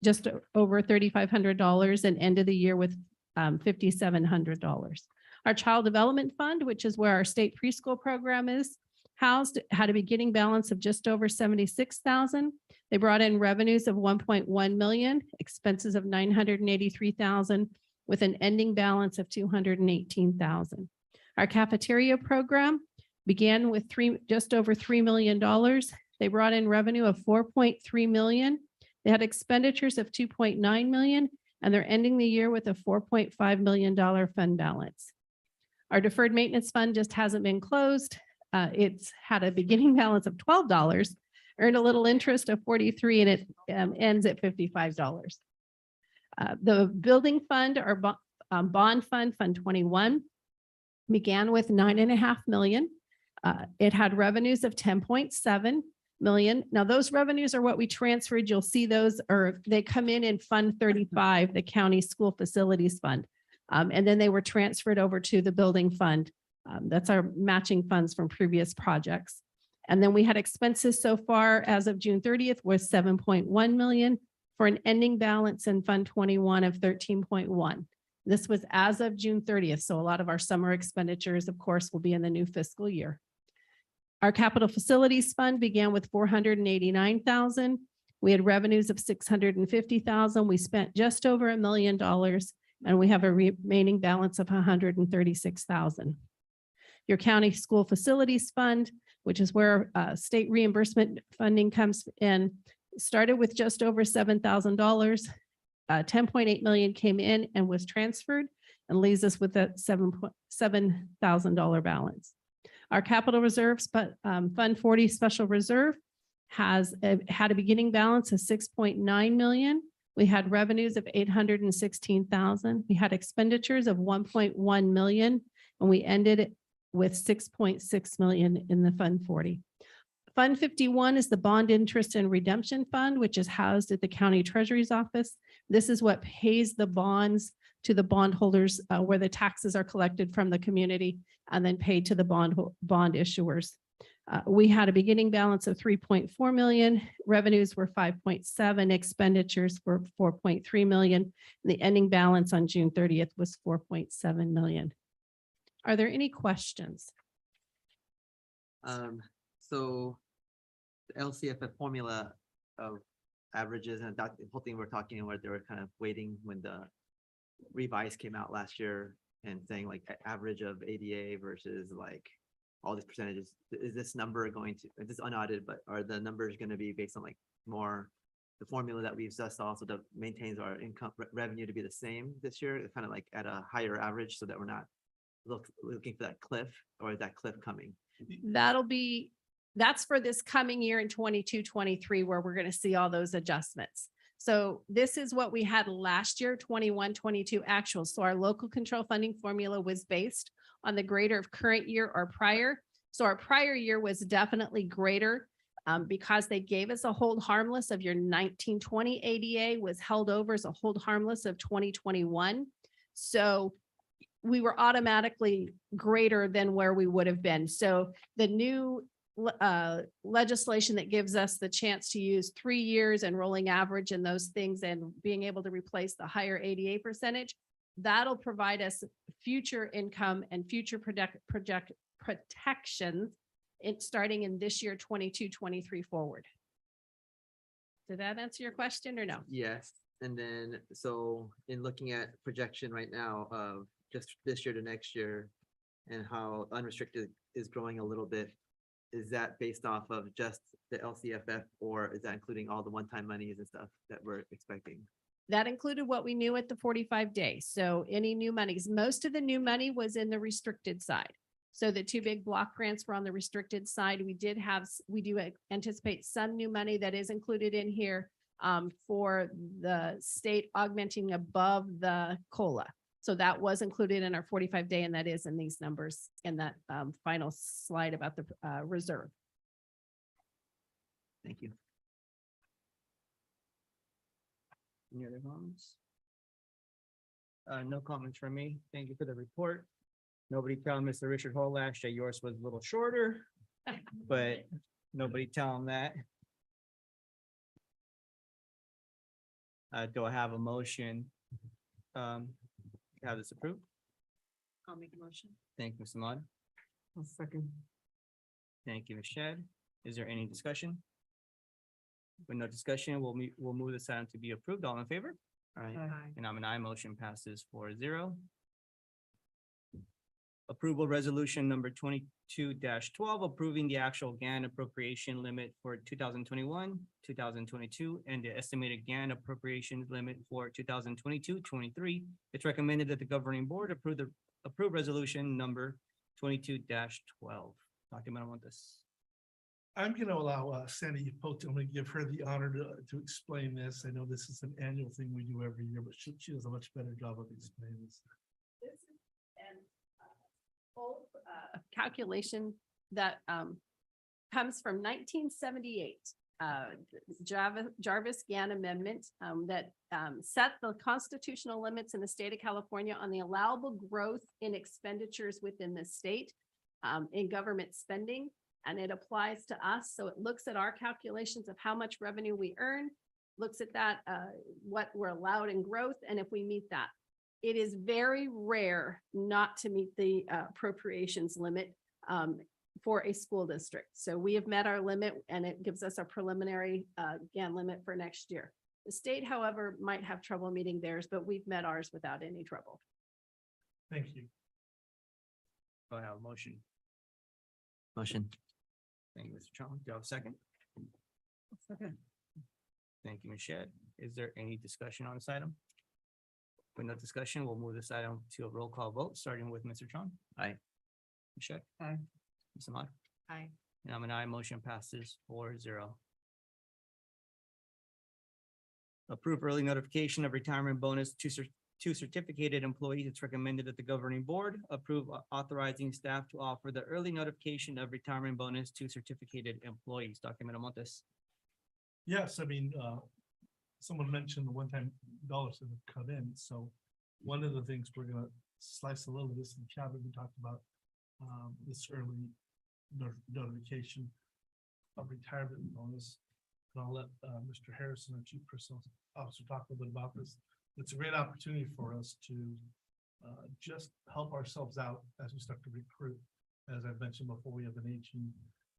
just over $3,500 and ended the year with $5,700. Our child development fund, which is where our state preschool program is housed, had a beginning balance of just over 76,000. They brought in revenues of 1.1 million, expenses of 983,000, with an ending balance of 218,000. Our cafeteria program began with just over $3 million. They brought in revenue of 4.3 million. They had expenditures of 2.9 million, and they're ending the year with a $4.5 million fund balance. Our deferred maintenance fund just hasn't been closed. It's had a beginning balance of $12, earned a little interest of 43, and it ends at $55. The building fund, or bond fund, Fund 21, began with 9.5 million. It had revenues of 10.7 million. Now those revenues are what we transferred. You'll see those, or they come in Fund 35, the county school facilities fund. And then they were transferred over to the building fund. That's our matching funds from previous projects. And then we had expenses so far as of June 30th was 7.1 million for an ending balance in Fund 21 of 13.1. This was as of June 30th. So a lot of our summer expenditures, of course, will be in the new fiscal year. Our capital facilities fund began with 489,000. We had revenues of 650,000. We spent just over $1 million, and we have a remaining balance of 136,000. Your county school facilities fund, which is where state reimbursement funding comes in, started with just over $7,000. 10.8 million came in and was transferred and leaves us with a $7,000 balance. Our capital reserves, but Fund 40 Special Reserve had a beginning balance of 6.9 million. We had revenues of 816,000. We had expenditures of 1.1 million, and we ended it with 6.6 million in the Fund 40. Fund 51 is the bond interest and redemption fund, which is housed at the county treasury's office. This is what pays the bonds to the bondholders, where the taxes are collected from the community and then paid to the bond issuers. We had a beginning balance of 3.4 million, revenues were 5.7, expenditures were 4.3 million. And the ending balance on June 30th was 4.7 million. Are there any questions? So the LCFF formula of averages and that the whole thing we're talking where they were kind of waiting when the revise came out last year and saying like average of ADA versus like all these percentages. Is this number going to, this is unaudited, but are the numbers going to be based on like more the formula that we've just also that maintains our income revenue to be the same this year, kind of like at a higher average so that we're not looking for that cliff, or is that cliff coming? That's for this coming year in 22-23, where we're going to see all those adjustments. So this is what we had last year, 21-22 actual. So our local control funding formula was based on the greater of current year or prior. So our prior year was definitely greater because they gave us a hold harmless of your 1920 ADA was held over as a hold harmless of 2021. So we were automatically greater than where we would have been. So the new legislation that gives us the chance to use 3 years and rolling average and those things and being able to replace the higher ADA percentage, that'll provide us future income and future protections starting in this year, 22-23 forward. Did that answer your question or no? Yes. And then, so in looking at projection right now of just this year to next year and how unrestricted is growing a little bit, is that based off of just the LCFF or is that including all the one-time monies and stuff that we're expecting? That included what we knew at the 45 days. So any new monies, most of the new money was in the restricted side. So the two big block grants were on the restricted side. We do anticipate some new money that is included in here for the state augmenting above the COLA. So that was included in our 45-day, and that is in these numbers in that final slide about the reserve. Thank you. Any other comments? No comments from me. Thank you for the report. Nobody tell Mr. Richard Holash that yours was a little shorter, but nobody tell him that. Do I have a motion? Have this approved? I'll make a motion. Thank you, Ms. Ahmad. I'll second. Thank you, Ms. Shedd. Is there any discussion? With no discussion, we'll move this item to be approved. All in favor? All right. And I'm an aye. Motion passes 4-0. Approval resolution number 22-12, approving the actual GAN appropriation limit for 2021, 2022, and the estimated GAN appropriations limit for 2022-23. It's recommended that the governing board approve resolution number 22-12. Dr. Manamontes. I'm going to allow Sandy Pote, I'm going to give her the honor to explain this. I know this is an annual thing we do every year, but she does a much better job of explaining this. This is an old calculation that comes from 1978. Jarvis Gann Amendment that set the constitutional limits in the state of California on the allowable growth in expenditures within the state in government spending. And it applies to us. So it looks at our calculations of how much revenue we earn, looks at that, what we're allowed in growth, and if we meet that. It is very rare not to meet the appropriations limit for a school district. So we have met our limit and it gives us a preliminary GAN limit for next year. The state, however, might have trouble meeting theirs, but we've met ours without any trouble. Thank you. Do I have a motion? Motion. Thank you, Mr. Chong. Do you have a second? Second. Thank you, Ms. Shedd. Is there any discussion on this item? With no discussion, we'll move this item to a roll call vote, starting with Mr. Chong. Aye. Ms. Shedd. Aye. Ms. Ahmad. Aye. And I'm an aye, motion passes 4-0. Approve early notification of retirement bonus to certificated employees. It's recommended that the governing board approve authorizing staff to offer the early notification of retirement bonus to certificated employees. Dr. Miramontes. Yes, I mean, someone mentioned the one-time dollars that have come in, so one of the things we're gonna slice a little of this in the cabinet, we talked about this early notification of retirement bonus. And I'll let Mr. Harrison, our Chief Personnel Officer, talk a little bit about this. It's a great opportunity for us to just help ourselves out as we start to recruit. As I've mentioned before, we have an aging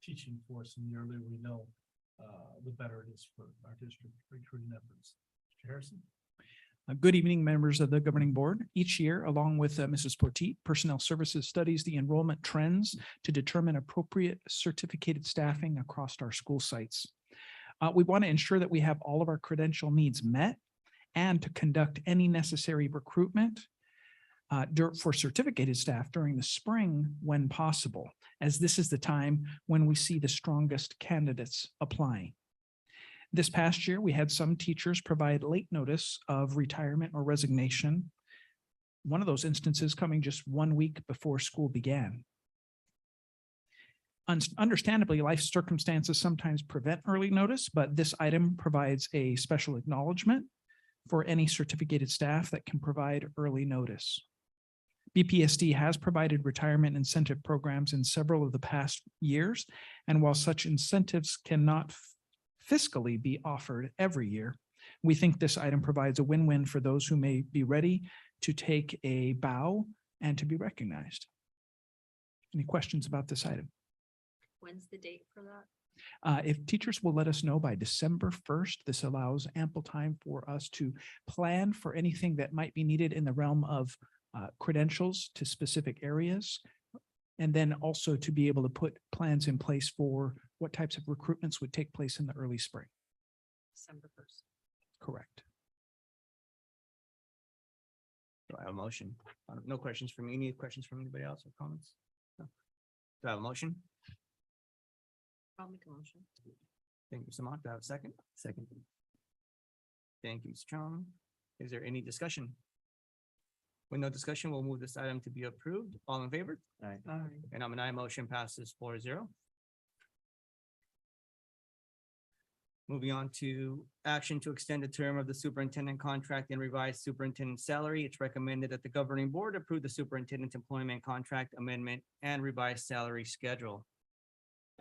teaching force, and the earlier we know, the better it is for our district recruiting efforts. Mr. Harrison? Good evening, members of the governing board. Each year, along with Mrs. Porteet, Personnel Services studies the enrollment trends to determine appropriate certificated staffing across our school sites. We want to ensure that we have all of our credential needs met and to conduct any necessary recruitment for certificated staff during the spring when possible, as this is the time when we see the strongest candidates applying. This past year, we had some teachers provide late notice of retirement or resignation. One of those instances coming just 1 week before school began. Understandably, life circumstances sometimes prevent early notice, but this item provides a special acknowledgement for any certificated staff that can provide early notice. BPSD has provided retirement incentive programs in several of the past years, and while such incentives cannot fiscally be offered every year, we think this item provides a win-win for those who may be ready to take a bow and to be recognized. Any questions about this item? When's the date for that? If teachers will let us know by December 1st, this allows ample time for us to plan for anything that might be needed in the realm of credentials to specific areas, and then also to be able to put plans in place for what types of recruitments would take place in the early spring. December 1st. Correct. Do I have a motion? No questions from me. Any questions from anybody else or comments? No. Do I have a motion? I'll make a motion. Thank you, Mr. Mott. Do I have a second? Second. Thank you, Mr. Chong. Is there any discussion? With no discussion, we'll move this item to be approved. All in favor? Aye. And I'm an aye, motion passes 4-0. Moving on to action to extend the term of the superintendent contract and revise superintendent salary. It's recommended that the governing board approve the superintendent's employment contract amendment and revised salary schedule.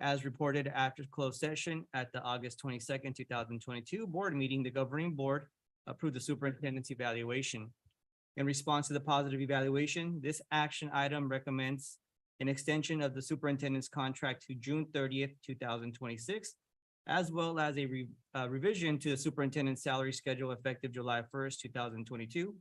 As reported after closed session at the August 22nd, 2022 board meeting, the governing board approved the superintendent's evaluation. In response to the positive evaluation, this action item recommends an extension of the superintendent's contract to June 30th, 2026, as well as a revision to the superintendent's salary schedule effective July 1st, 2022,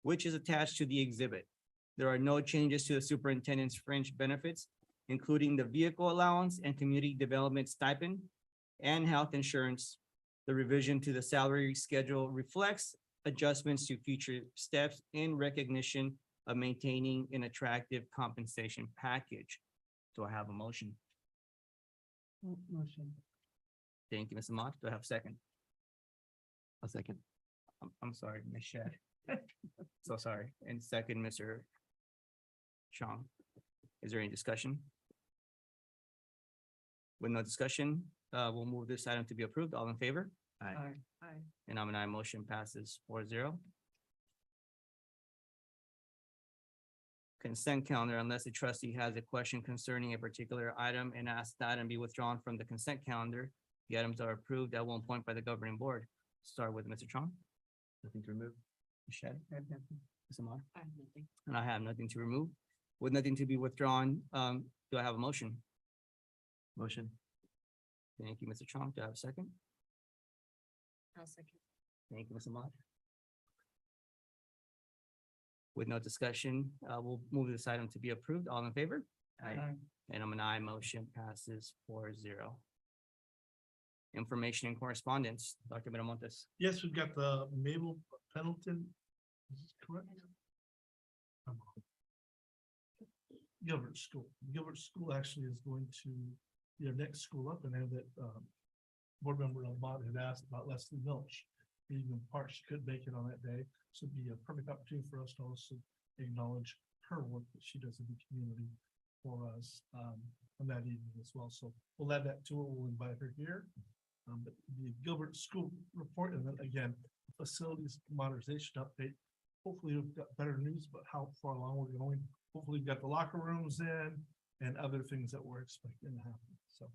which is attached to the exhibit. There are no changes to the superintendent's fringe benefits, including the vehicle allowance and community development stipend and health insurance. The revision to the salary schedule reflects adjustments to future steps in recognition of maintaining an attractive compensation package. Do I have a motion? Motion. Thank you, Mr. Mott. Do I have a second? A second. I'm sorry, Ms. Shedd. So sorry. And second, Mr. Chong. Is there any discussion? With no discussion, we'll move this item to be approved. All in favor? Aye. Aye. And I'm an aye, motion passes 4-0. Consent calendar, unless a trustee has a question concerning a particular item and asks that item be withdrawn from the consent calendar, the items are approved at one point by the governing board. Start with Mr. Chong. Nothing to remove. Ms. Shedd? Mr. Ahmad? I have nothing. And I have nothing to remove. With nothing to be withdrawn, do I have a motion? Motion. Thank you, Mr. Chong. Do I have a second? I'll second. Thank you, Mr. Ahmad. With no discussion, we'll move this item to be approved. All in favor? Aye. And I'm an aye, motion passes 4-0. Information and correspondence, Dr. Miramontes. Yes, we've got the Mabel Pendleton. Is this correct? Gilbert School actually is going to be our next school up, and I know that board member Ahmad had asked about Leslie Milch. Being in part, she couldn't make it on that day, so it'd be a perfect opportunity for us to also acknowledge her work that she does in the community for us on that evening as well. So we'll add that to it. We'll invite her here. But the Gilbert School report, and then again, facilities modernization update. Hopefully we've got better news about how far along we're going. Hopefully we've got the locker rooms in and other things that we're expecting to happen. So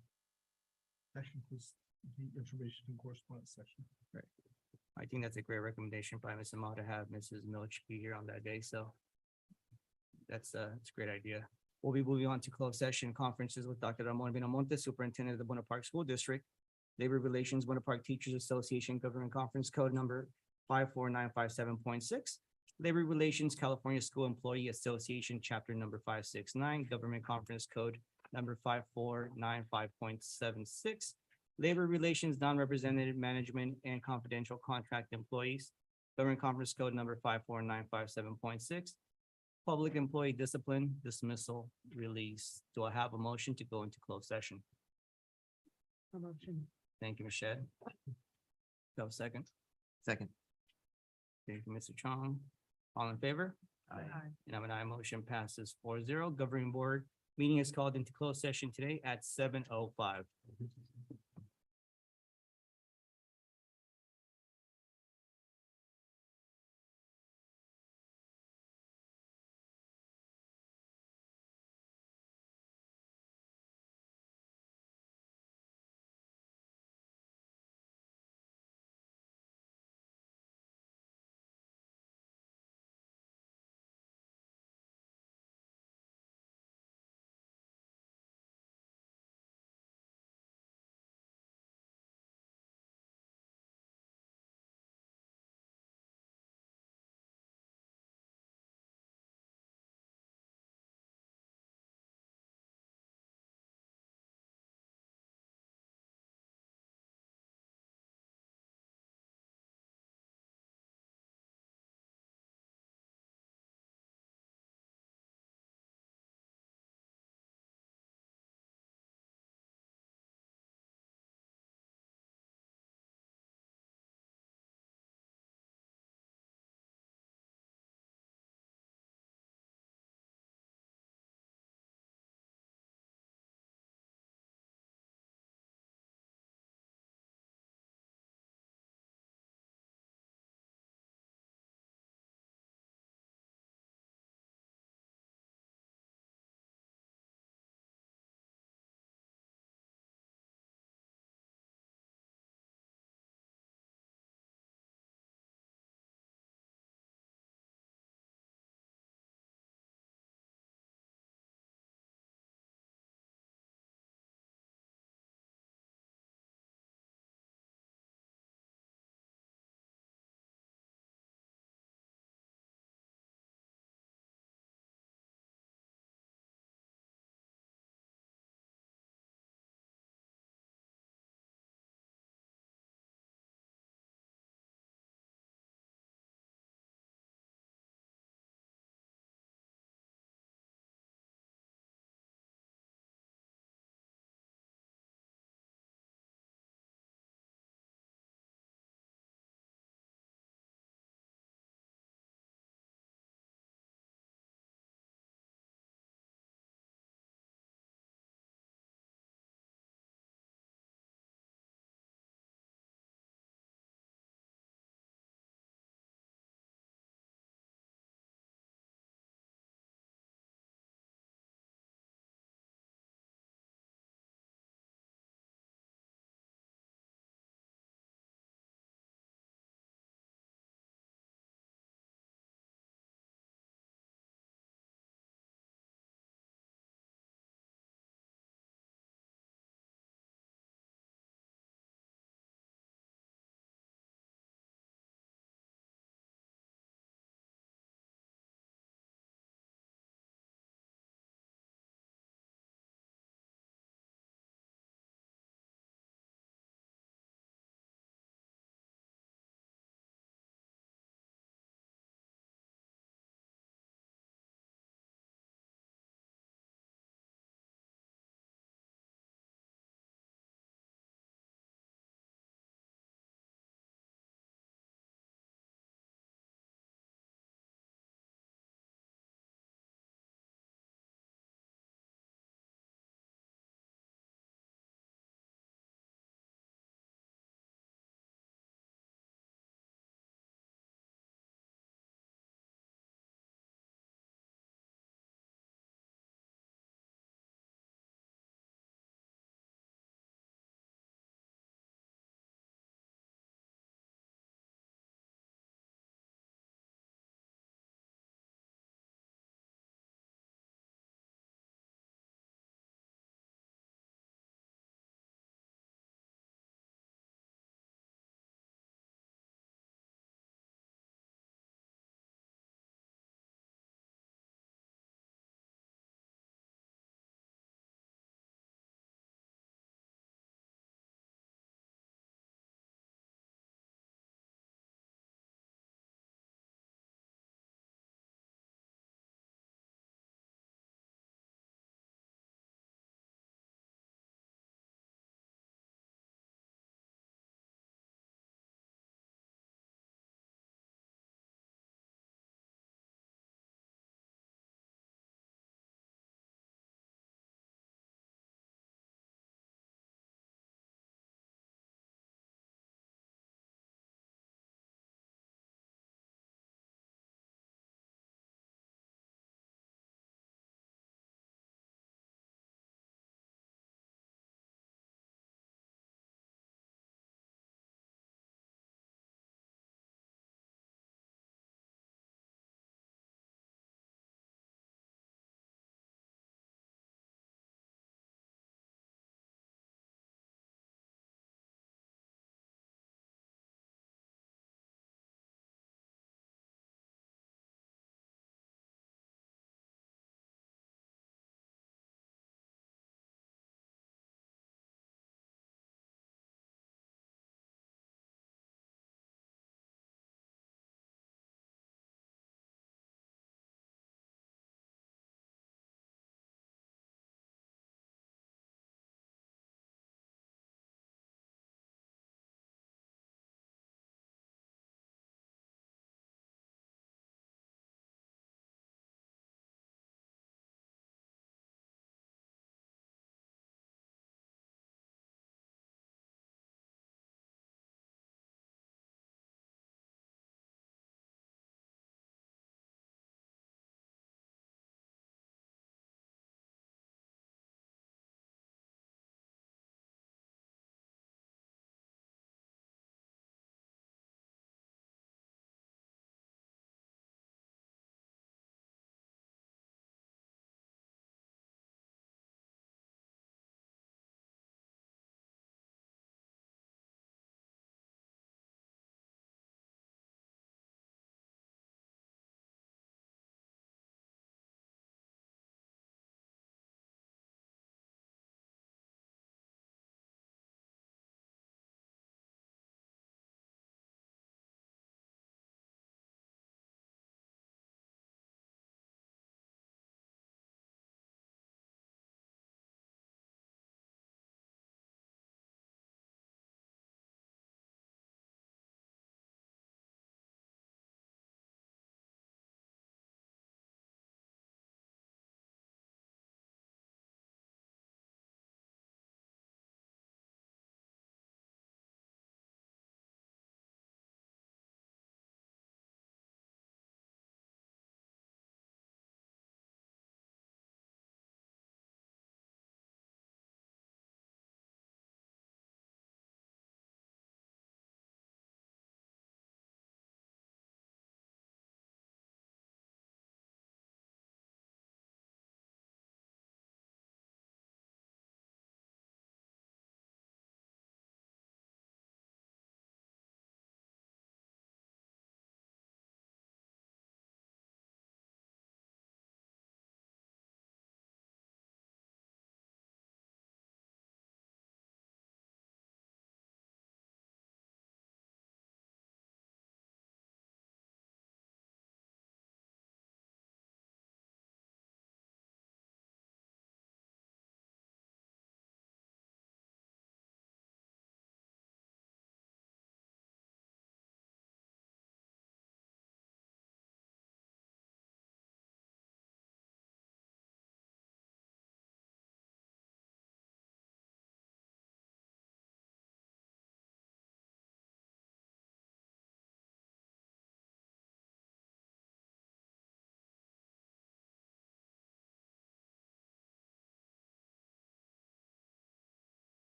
that concludes the information and correspondence section. Right. I think that's a great recommendation by Ms. Ahmad to have Mrs. Milch be here on that day, so that's a great idea. We'll be moving on to closed session conferences with Dr. Ramon Benamonte, Superintendent of the Buena Park School District, Labor Relations, Buena Park Teachers Association Government Conference Code number 54957.6, Labor Relations, California School Employee Association, Chapter number 569, Government Conference Code number 5495.76, Labor Relations, Non-Representative Management and Confidential Contract Employees, Government Conference Code number 54957.6, Public Employee Discipline, Dismissal, Release. Do I have a motion to go into closed session? A motion. Thank you, Michelle. Do I have a second? Second. Thank you, Mr. Chong. All in favor? And I'm an aye. Motion passes 4-0. Governing Board meeting is called into closed session today at 7:05.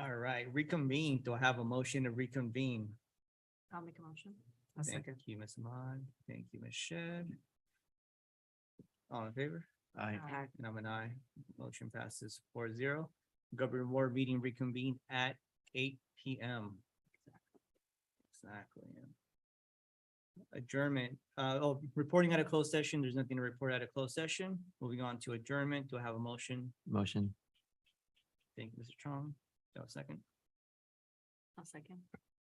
All right, reconvene. Do I have a motion to reconvene? I'll make a motion. A Thank second. you, Ms. Ahmad. Thank you, Ms. Shed. All in favor? Aye. Aye. And I'm an aye. Motion passes 4-0. Government Board meeting reconvened at 8 PM. Exactly. Adjournment, reporting out of closed session. There's nothing to report out of closed session. Moving on to adjournment. Do I have a motion? Motion. Thank you, Mr. Chong. Do I have a second? I'll second.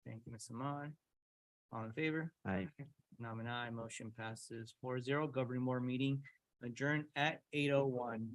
Thank you, Ms. Ahmad. All in favor? Aye. And I'm an aye. Motion passes 4-0. Governing Board meeting adjourned at 8:01.